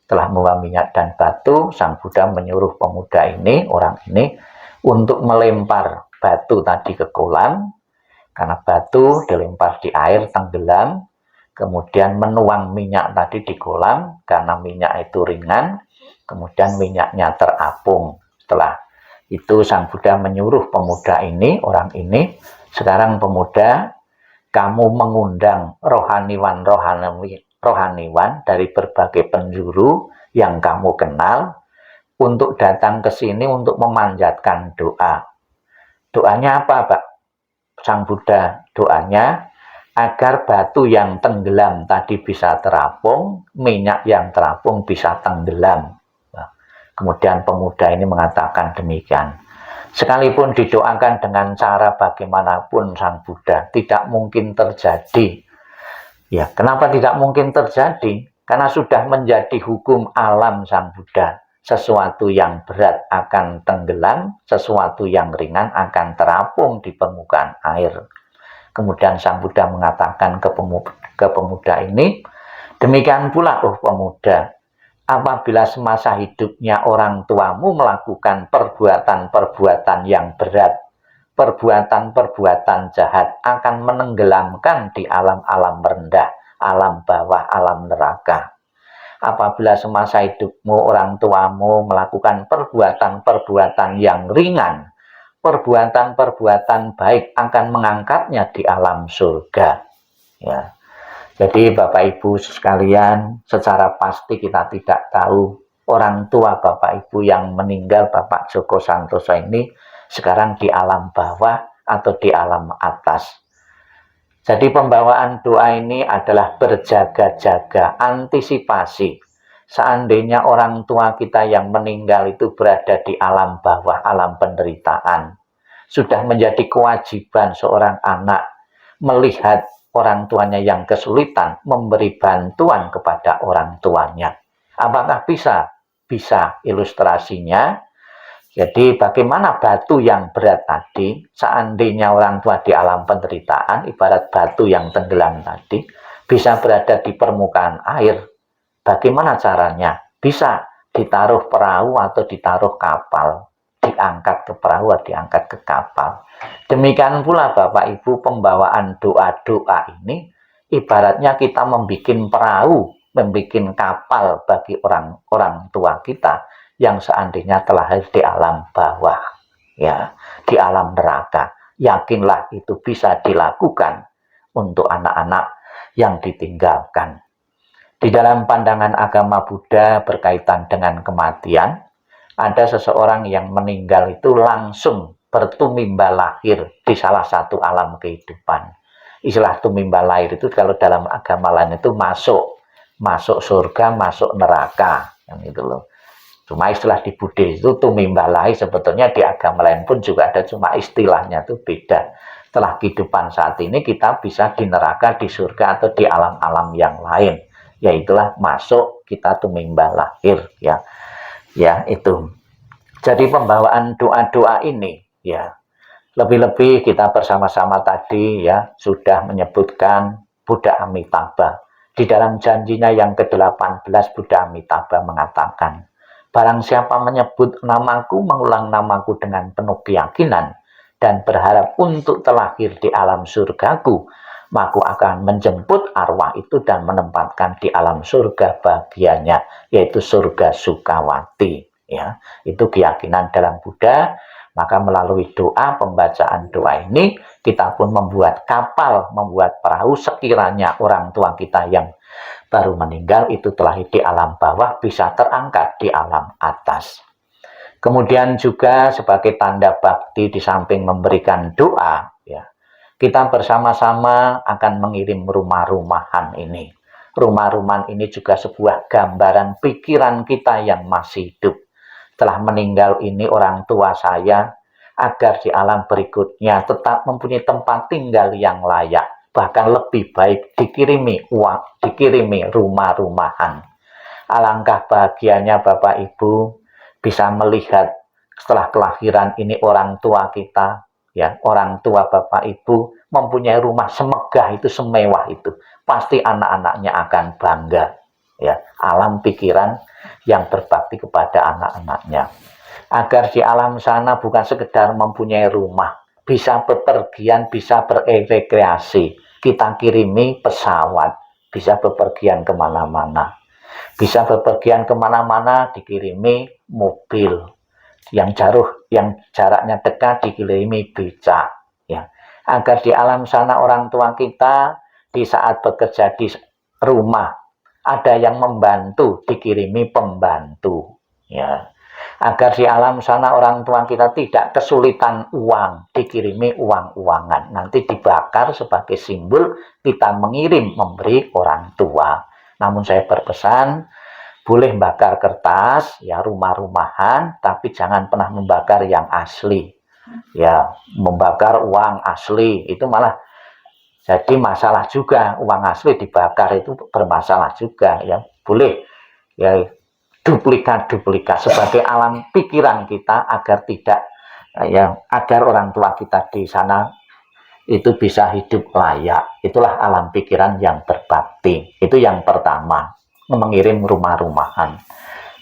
Setelah membawa minyak dan batu, Sang Buddha menyuruh pemuda ini, orang ini, untuk melempar batu tadi ke kolam. Karena batu dilempar di air, tenggelam. Kemudian menuang minyak tadi di kolam, karena minyak itu ringan, kemudian minyaknya terapung. Setelah itu Sang Buddha menyuruh pemuda ini, orang ini, sekarang pemuda, kamu mengundang rohaniwan dari berbagai penjuru yang kamu kenal, untuk datang ke sini untuk memanjatkan doa. Doanya apa, Pak? Sang Buddha, doanya, agar batu yang tenggelam tadi bisa terapung, minyak yang terapung bisa tenggelam. Nah, kemudian pemuda ini mengatakan demikian. Sekalipun didoakan dengan cara bagaimanapun Sang Buddha, tidak mungkin terjadi. Ya, kenapa tidak mungkin terjadi? Karena sudah menjadi hukum alam Sang Buddha. Sesuatu yang berat akan tenggelam, sesuatu yang ringan akan terapung di permukaan air. Kemudian Sang Buddha mengatakan ke pemuda ini, demikian pula, oh pemuda, apabila semasa hidupnya orang tuamu melakukan perbuatan-perbuatan yang berat, perbuatan-perbuatan jahat akan menenggelamkan di alam-alam rendah, alam bawah, alam neraka. Apabila semasa hidupmu orang tuamu melakukan perbuatan-perbuatan yang ringan, perbuatan-perbuatan baik akan mengangkatnya di alam surga. Ya. Jadi Bapak Ibu sekalian, secara pasti kita tidak tahu orang tua Bapak Ibu yang meninggal Bapak Joko Santoso ini sekarang di alam bawah atau di alam atas. Jadi pembawaan doa ini adalah berjaga-jaga, antisipasi. Seandainya orang tua kita yang meninggal itu berada di alam bawah, alam penderitaan, sudah menjadi kewajiban seorang anak melihat orang tuanya yang kesulitan, memberi bantuan kepada orang tuanya. Apakah bisa? Bisa. Ilustrasinya, Jadi bagaimana batu yang berat tadi, seandainya orang tua di alam penderitaan, ibarat batu yang tenggelam tadi, bisa berada di permukaan air. Bagaimana caranya? Bisa ditaruh perahu atau ditaruh kapal, diangkat ke perahu atau diangkat ke kapal. Demikian pula Bapak Ibu, pembawaan doa-doa ini ibaratnya kita membuat perahu, membuat kapal bagi orang tua kita yang seandainya telah hadir di alam bawah, ya, di alam neraka. Yakinlah itu bisa dilakukan untuk anak-anak yang ditinggalkan. Di dalam pandangan agama Buddha berkaitan dengan kematian, ada seseorang yang meninggal itu langsung bertumimba lahir di salah satu alam kehidupan. Istilah tumimba lahir itu kalau dalam agama lain itu masuk surga, masuk neraka, yang itu loh. Cuma istilah di Buddhis itu tumimba lahir, sebetulnya di agama lain pun juga ada, cuma istilahnya itu beda. Setelah kehidupan saat ini kita bisa di neraka, di surga, atau di alam-alam yang lain. Yaitulah masuk kita tumimba lahir, ya. Ya, itu. Jadi pembawaan doa-doa ini, ya. Lebih-lebih kita bersama-sama tadi ya sudah menyebutkan Buddha Amitabha. Di dalam janjinya yang ke-18 Buddha Amitabha mengatakan, barang siapa menyebut namaku, mengulang namaku dengan penuh keyakinan, dan berharap untuk terlahir di alam surgaku, maka akan menjemput arwah itu dan menempatkan di alam surga bagiannya, yaitu surga Sukawati. Ya, itu keyakinan dalam Buddha. Maka melalui doa, pembacaan doa ini, kita pun membuat kapal, membuat perahu, sekiranya orang tua kita yang baru meninggal itu telah di alam bawah bisa terangkat di alam atas. Kemudian juga sebagai tanda bakti di samping memberikan doa, ya, kita bersama-sama akan mengirim rumah-rumahan ini. Rumah-rumahan ini juga sebuah gambaran pikiran kita yang masih hidup. Setelah meninggal ini orang tua saya, agar di alam berikutnya tetap mempunyai tempat tinggal yang layak, bahkan lebih baik dikirimi uang, dikirimi rumah-rumahan. Alangkah bahagianya Bapak Ibu bisa melihat setelah kelahiran ini orang tua kita, ya, orang tua Bapak Ibu mempunyai rumah semegah itu, semewah itu, pasti anak-anaknya akan bangga, ya. Alam pikiran yang berbakti kepada anak-anaknya, agar di alam sana bukan sekedar mempunyai rumah, bisa bepergian, bisa berekreasi, kita kirimi pesawat, bisa bepergian kemana-mana, bisa bepergian kemana-mana dikirimi mobil, yang jaraknya dekat dikirimi becak, ya, agar di alam sana orang tua kita di saat bekerja di rumah ada yang membantu, dikirimi pembantu, ya, agar di alam sana orang tua kita tidak kesulitan uang, dikirimi uang-uangan, nanti dibakar sebagai simbol kita mengirim, memberi orang tua. Namun saya berpesan, boleh bakar kertas, ya, rumah-rumahan, tapi jangan pernah membakar yang asli, ya. Membakar uang asli itu malah jadi masalah juga, uang asli dibakar itu bermasalah juga, ya. Boleh, ya, duplikat-duplikat sebagai alam pikiran kita agar tidak, ya, agar orang tua kita di sana itu bisa hidup layak. Itulah alam pikiran yang berbakti. Itu yang pertama, mengirim rumah-rumahan.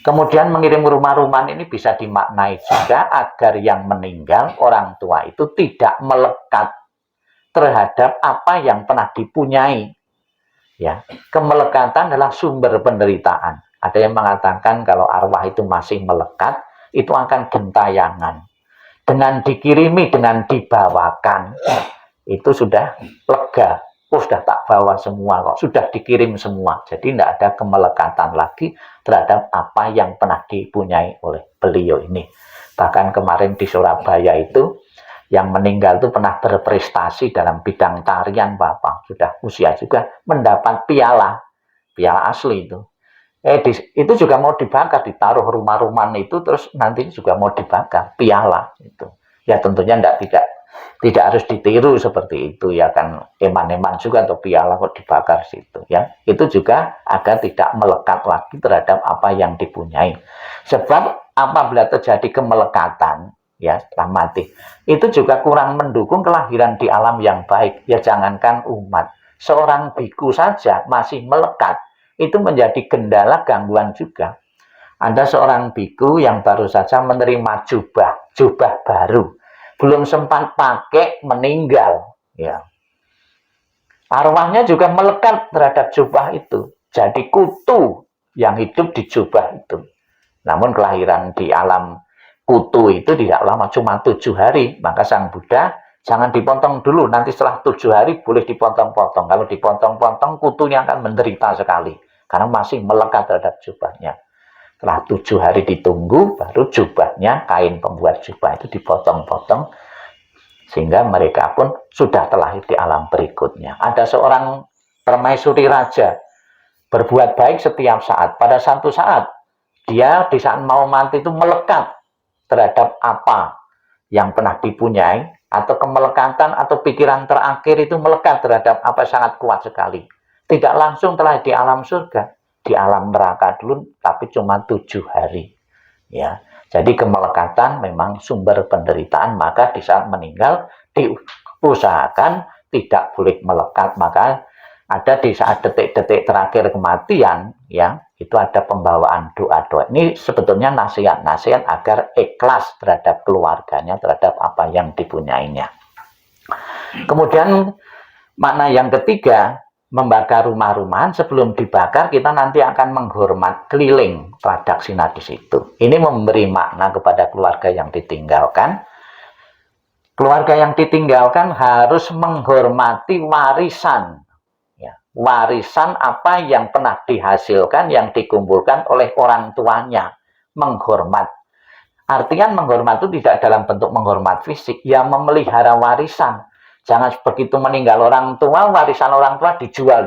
Kemudian mengirim rumah-rumahan ini bisa dimaknai juga agar yang meninggal orang tua itu tidak melekat terhadap apa yang pernah dipunyai, ya. Kemelekatan adalah sumber penderitaan. Ada yang mengatakan kalau arwah itu masih melekat, itu akan gentayangan. Dengan dikirimi, dengan dibawakan, itu sudah lega. Oh, sudah tak bawa semua kok, sudah dikirim semua. Jadi tidak ada kemelekatan lagi terhadap apa yang pernah dipunyai oleh beliau ini. Bahkan kemarin di Surabaya itu, yang meninggal itu pernah berprestasi dalam bidang tarian, Bapak, sudah usia juga, mendapat piala asli itu. Itu juga mau dibakar, ditaruh rumah-rumahan itu, terus nanti juga mau dibakar piala itu. Ya tentunya tidak Tidak harus ditiru seperti itu ya kan, eman-eman juga atau piala kok dibakar situ ya. Itu juga agar tidak melekat lagi terhadap apa yang dipunyai. Sebab apabila terjadi kemelekatan ya setelah mati, itu juga kurang mendukung kelahiran di alam yang baik. Ya jangankan umat, seorang biku saja masih melekat, itu menjadi kendala gangguan juga. Ada seorang biku yang baru saja menerima jubah baru, belum sempat pakai meninggal ya, arwahnya juga melekat terhadap jubah itu, jadi kutu yang hidup di jubah itu. Namun kelahiran di alam kutu itu tidak lama, cuma 7 hari. Maka sang Buddha, jangan dipotong dulu, nanti setelah 7 hari boleh dipotong-potong. Kalau dipotong-potong kutunya akan menderita sekali karena masih melekat terhadap jubahnya. Setelah 7 hari ditunggu, baru jubahnya, kain pembuat jubah itu dipotong-potong, sehingga mereka pun sudah terlahir di alam berikutnya. Ada seorang permaisuri raja, berbuat baik setiap saat. Pada satu saat, dia di saat mau mati itu melekat terhadap apa yang pernah dipunyai, atau kemelekatan atau pikiran terakhir itu melekat terhadap apa, sangat kuat sekali. Tidak langsung telah di alam surga, di alam neraka dulu, tapi cuma 7 hari ya. Jadi kemelekatan memang sumber penderitaan, maka di saat meninggal diusahakan tidak boleh melekat. Maka ada di saat detik-detik terakhir kematian ya, itu ada pembawaan doa-doa. Ini sebetulnya nasihat-nasihat agar ikhlas terhadap keluarganya, terhadap apa yang dipunyainya. Kemudian makna yang ketiga, membakar rumah-rumahan. Sebelum dibakar, kita nanti akan menghormat keliling pradaksina di situ. Ini memberi makna kepada keluarga yang ditinggalkan. Keluarga yang ditinggalkan harus menghormati warisan. Ya, warisan apa yang pernah dihasilkan, yang dikumpulkan oleh orang tuanya. Menghormat. Artinya menghormat itu tidak dalam bentuk menghormat fisik, ya memelihara warisan. Jangan begitu meninggal orang tua, warisan orang tua dijual.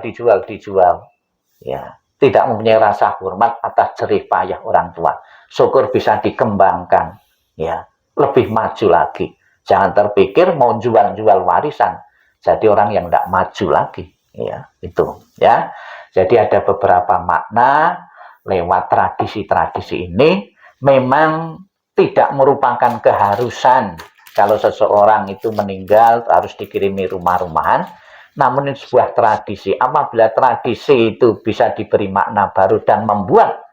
Ya, tidak mempunyai rasa hormat atas jerih payah orang tua. Syukur bisa dikembangkan, ya, lebih maju lagi. Jangan terpikir mau jual-jual warisan, jadi orang yang tidak maju lagi. Ya, itu. Ya, jadi ada beberapa makna lewat tradisi-tradisi ini. Memang tidak merupakan keharusan kalau seseorang itu meninggal harus dikirimi rumah-rumahan, namun ini sebuah tradisi. Apabila tradisi itu bisa diberi makna baru dan membuat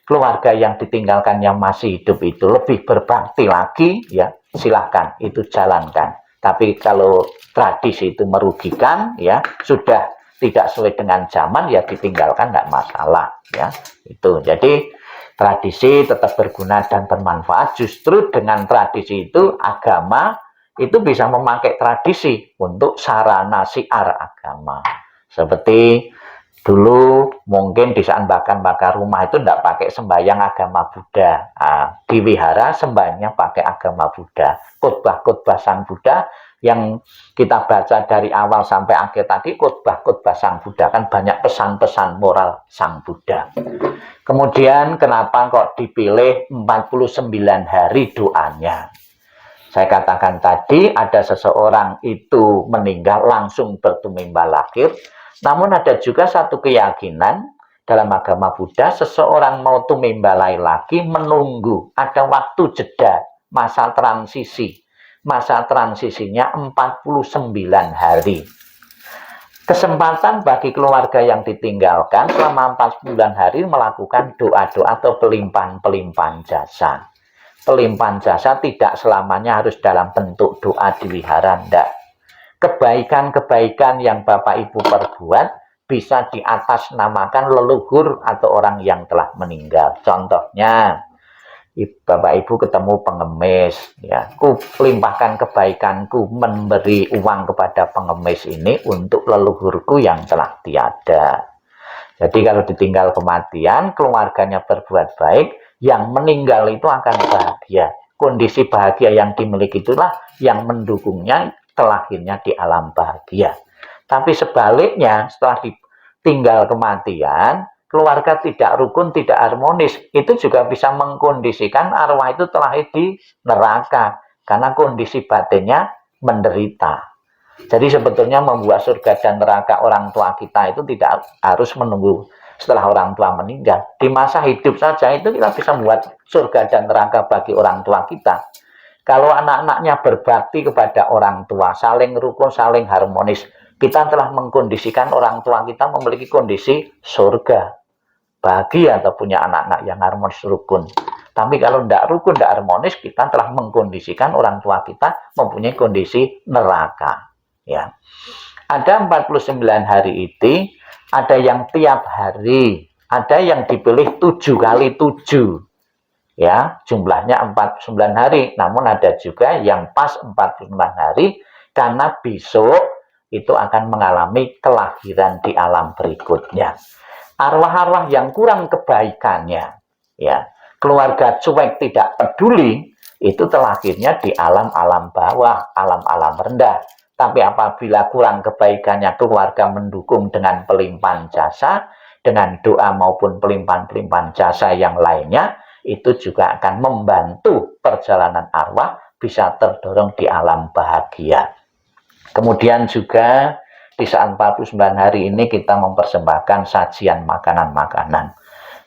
keluarga yang ditinggalkan yang masih hidup itu lebih berbakti lagi, ya silahkan, itu jalankan. Tapi kalau tradisi itu merugikan, ya sudah tidak sesuai dengan zaman, ya ditinggalkan, nggak masalah, ya itu. Jadi tradisi tetap berguna dan bermanfaat. Justru dengan tradisi itu agama itu bisa memakai tradisi untuk sarana siar agama. Seperti dulu mungkin di saat bakar rumah itu tidak pakai sembahyang agama Buddha. Nah, di wihara sembahyangnya pakai agama Buddha. Khotbah-khotbah Sang Buddha yang kita baca dari awal sampai akhir tadi, khotbah-khotbah Sang Buddha, kan banyak pesan-pesan moral Sang Buddha. Kemudian kenapa kok dipilih 49 hari doanya? Saya katakan tadi ada seseorang itu meninggal langsung bertumimba lahir, namun ada juga satu keyakinan dalam agama Buddha, seseorang mau tumimba lahir lagi menunggu ada waktu jeda, masa transisi. Masa transisinya 49 hari. Kesempatan bagi keluarga yang ditinggalkan selama 49 hari melakukan doa-doa atau pelimpahan jasa. Pelimpahan jasa tidak selamanya harus dalam bentuk doa di wihara, enggak. Kebaikan-kebaikan yang Bapak Ibu perbuat bisa diatasnamakan leluhur atau orang yang telah meninggal. Contohnya, Bapak Ibu ketemu pengemis, ya, ku limpahkan kebaikanku memberi uang kepada pengemis ini untuk leluhurku yang telah tiada. Jadi kalau ditinggal kematian, keluarganya berbuat baik, yang meninggal itu akan bahagia. Kondisi bahagia yang dimiliki itulah yang mendukungnya terlahirnya di alam bahagia. Tapi sebaliknya, setelah ditinggal kematian, keluarga tidak rukun, tidak harmonis, itu juga bisa mengkondisikan arwah itu terlahir di neraka. Karena kondisi batinnya menderita. Jadi sebetulnya membuat surga dan neraka orang tua kita itu tidak harus menunggu setelah orang tua meninggal. Di masa hidup saja itu kita bisa membuat surga dan neraka bagi orang tua kita. Kalau anak-anaknya berbakti kepada orang tua, saling rukun, saling harmonis, kita telah mengkondisikan orang tua kita memiliki kondisi surga. Bahagia atau punya anak-anak yang harmonis rukun. Tapi kalau tidak rukun, tidak harmonis, kita telah mengkondisikan orang tua kita mempunyai kondisi neraka. Ya, ada 49 hari itu, ada yang tiap hari, ada yang dipilih 7 kali 7. Ya, jumlahnya 49 hari, namun ada juga yang pas 49 hari karena besok itu akan mengalami kelahiran di alam berikutnya. Arwah-arwah yang kurang kebaikannya, ya, keluarga cuek tidak peduli, itu terlahirnya di alam-alam bawah, alam-alam rendah. Tapi apabila kurang kebaikannya keluarga mendukung dengan pelimpahan jasa, dengan doa maupun pelimpahan-pelimpahan jasa yang lainnya, itu juga akan membantu perjalanan arwah bisa terdorong di alam bahagia. Kemudian juga di saat 49 hari ini kita mempersembahkan sajian makanan-makanan.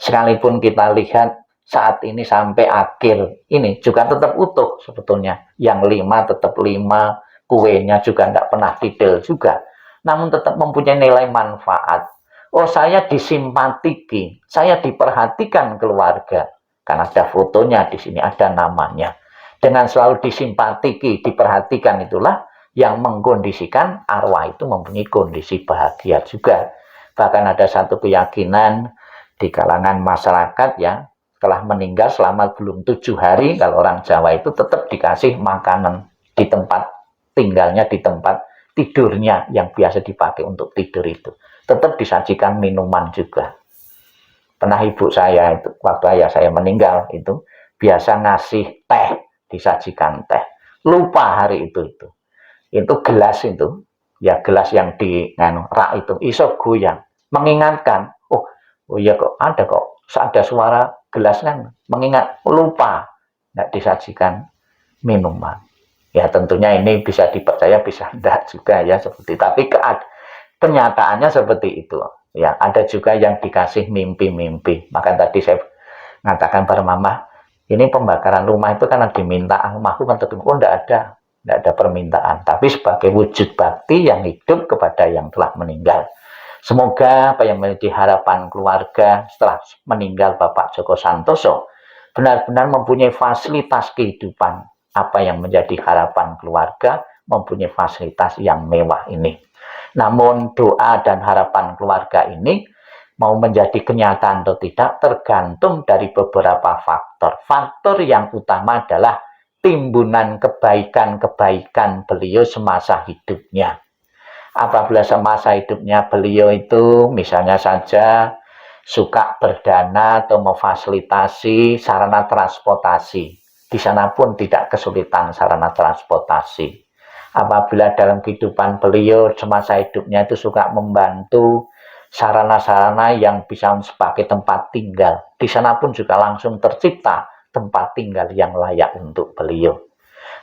Sekalipun kita lihat saat ini sampai akhir ini juga tetap utuh sebetulnya. Yang 5 tetap 5, kuenya juga tidak pernah detail juga, namun tetap mempunyai nilai manfaat. Oh, saya disimpatiki, saya diperhatikan keluarga, karena ada fotonya di sini, ada namanya. Dengan selalu disimpatiki, diperhatikan itulah yang mengkondisikan arwah itu mempunyai kondisi bahagia juga. Bahkan ada satu keyakinan di kalangan masyarakat ya, setelah meninggal selama belum 7 hari, kalau orang Jawa itu tetap dikasih makanan di tempat tinggalnya, di tempat tidurnya yang biasa dipakai untuk tidur itu. Tetap disajikan minuman juga. Pernah ibu saya itu, waktu ayah saya meninggal itu, biasa ngasih teh, disajikan teh. Lupa hari itu. Itu gelas itu, ya gelas yang di rak itu, iso goyang. Mengingatkan, oh iya kok ada suara gelas kan, mengingat, lupa, nggak disajikan minuman. Ya tentunya ini bisa dipercaya, bisa tidak juga ya seperti. Tapi kenyataannya seperti itu. Ya ada juga yang dikasih mimpi-mimpi. Maka tadi saya mengatakan pada mama, ini pembakaran rumah itu karena diminta almarhum atau oh tidak ada permintaan. Tapi sebagai wujud bakti yang hidup kepada yang telah meninggal. Semoga apa yang menjadi harapan keluarga setelah meninggal Bapak Djoko Santoso benar-benar mempunyai fasilitas kehidupan. Apa yang menjadi harapan keluarga mempunyai fasilitas yang mewah ini. Namun doa dan harapan keluarga ini mau menjadi kenyataan atau tidak tergantung dari beberapa faktor. Faktor yang utama adalah timbunan kebaikan-kebaikan beliau semasa hidupnya. Apabila semasa hidupnya beliau itu misalnya saja suka berdana atau memfasilitasi sarana transportasi, di sana pun tidak kesulitan sarana transportasi. Apabila dalam kehidupan beliau semasa hidupnya itu suka membantu sarana-sarana yang bisa sebagai tempat tinggal, di sana pun juga langsung tercipta tempat tinggal yang layak untuk beliau.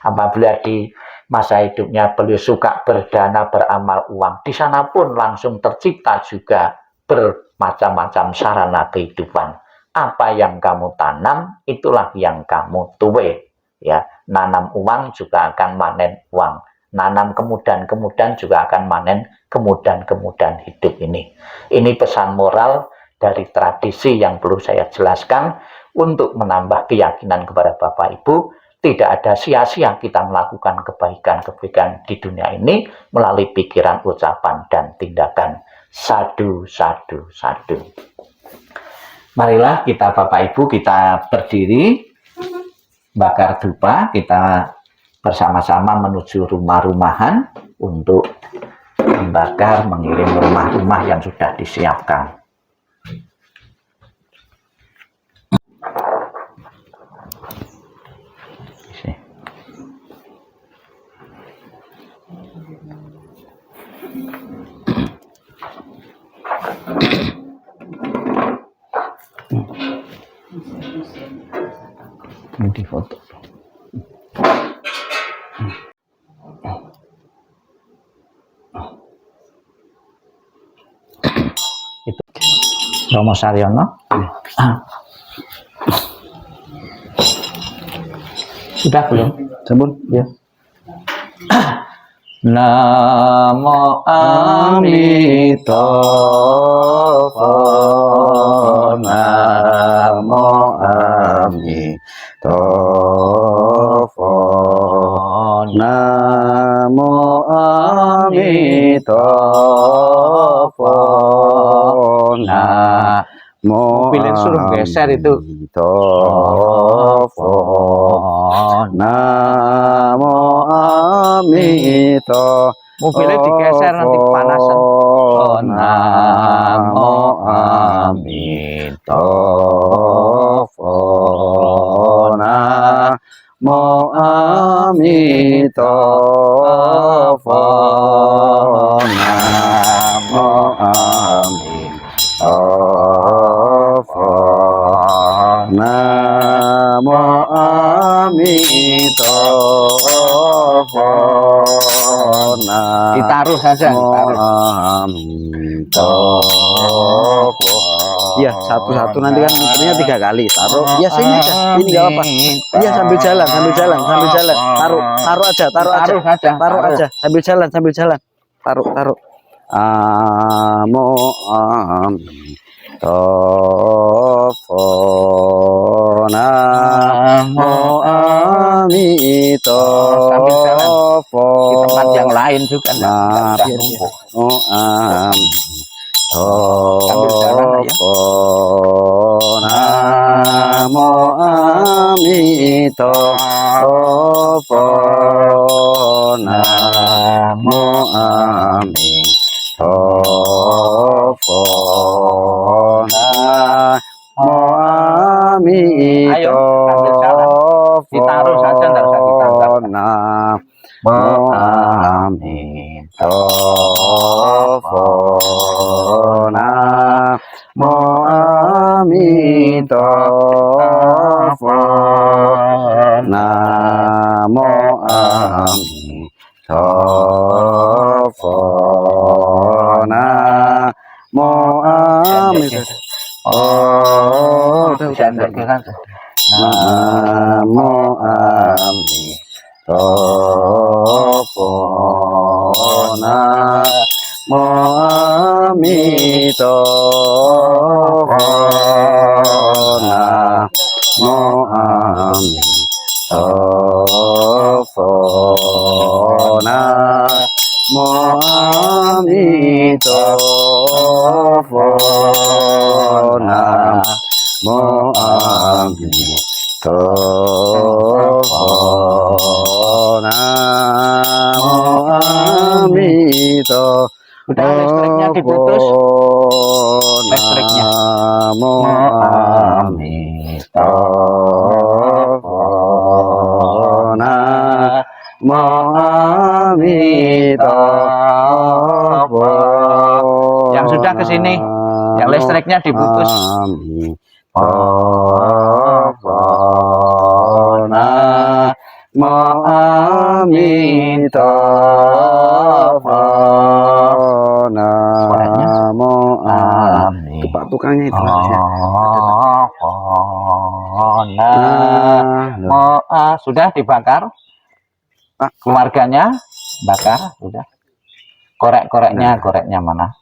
Apabila di masa hidupnya beliau suka berdana, beramal uang, di sana pun langsung tercipta juga bermacam-macam sarana kehidupan. Apa yang kamu tanam, itulah yang kamu tuai. Ya, nanam uang juga akan manen uang. Nanam kemudahan-kemudahan juga akan manen kemudahan-kemudahan hidup ini. Ini pesan moral dari tradisi yang perlu saya jelaskan untuk menambah keyakinan kepada Bapak Ibu. Tidak ada sia-sia kita melakukan kebaikan-kebaikan di dunia ini melalui pikiran, ucapan, dan tindakan. Sadu, sadu, sadu. Marilah kita Bapak Ibu kita berdiri, bakar dupa, kita bersama-sama menuju rumah-rumahan untuk membakar, mengirim rumah-rumah yang sudah disiapkan. Ini di foto. Romo Saryono. Sudah belum?
Sampun.
Ya. Namo Amitofo.
Namo Amitofo. Namo Amitofo. Namo
Mobilnya suruh geser itu.
Amitofo. Namo Amitofo.
Mobilnya digeser nanti panasan.
Namo Amitofo. Namo Amitofo. Namo Amitofo. Namo Amitofo.
Ditaruh saja, ditaruh.
Amitofo. Iya, satu-satu nanti kan muternya 3 kali. Taruh. Ya sini aja. Ini enggak apa. Iya, sambil jalan. Taruh aja.
Taruh
Aja. Sambil jalan. Taruh. Namo Amitofo. Namo Amitofo.
Di tempat yang lain juga.
Namo Amitofo. Namo Amitofo. Namo Amitofo. Namo Amitofo.
Ditaruh saja, enggak usah ditangkap.
Namo Amitofo. Namo Amitofo. Namo Amitofo. Namo Amitofo. Namo Amitofo. Namo Amitofo. Namo Amitofo. Namo Amitofo. Namo Amitofo. Namo Amitofo.
Udah listriknya diputus. Listriknya.
Namo Amitofo. Namo Amitofo.
Yang sudah ke sini, yang listriknya diputus.
Amitofo. Namo Amitofo. Namo Amitofo. Itu Pak tukangnya itu harusnya.
Sudah dibakar. Keluarganya bakar sudah. Koreknya mana?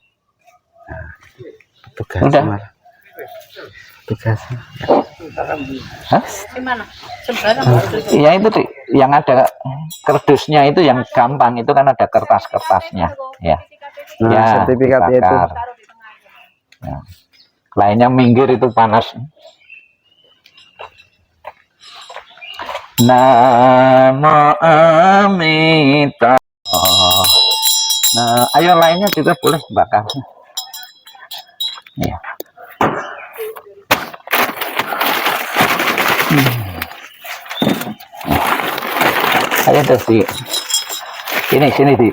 Udah. Hah?
Gimana? Sebenarnya
Iya itu yang ada kerdusnya itu yang gampang itu kan ada kertas-kertasnya ya.
Nah,
Ya,
sertifikatnya itu.
dibakar. Ya. Lainnya minggir itu panas. Namo Amitofo. Nah, ayo lainnya juga boleh bakar. Ya. Ayo terus sini di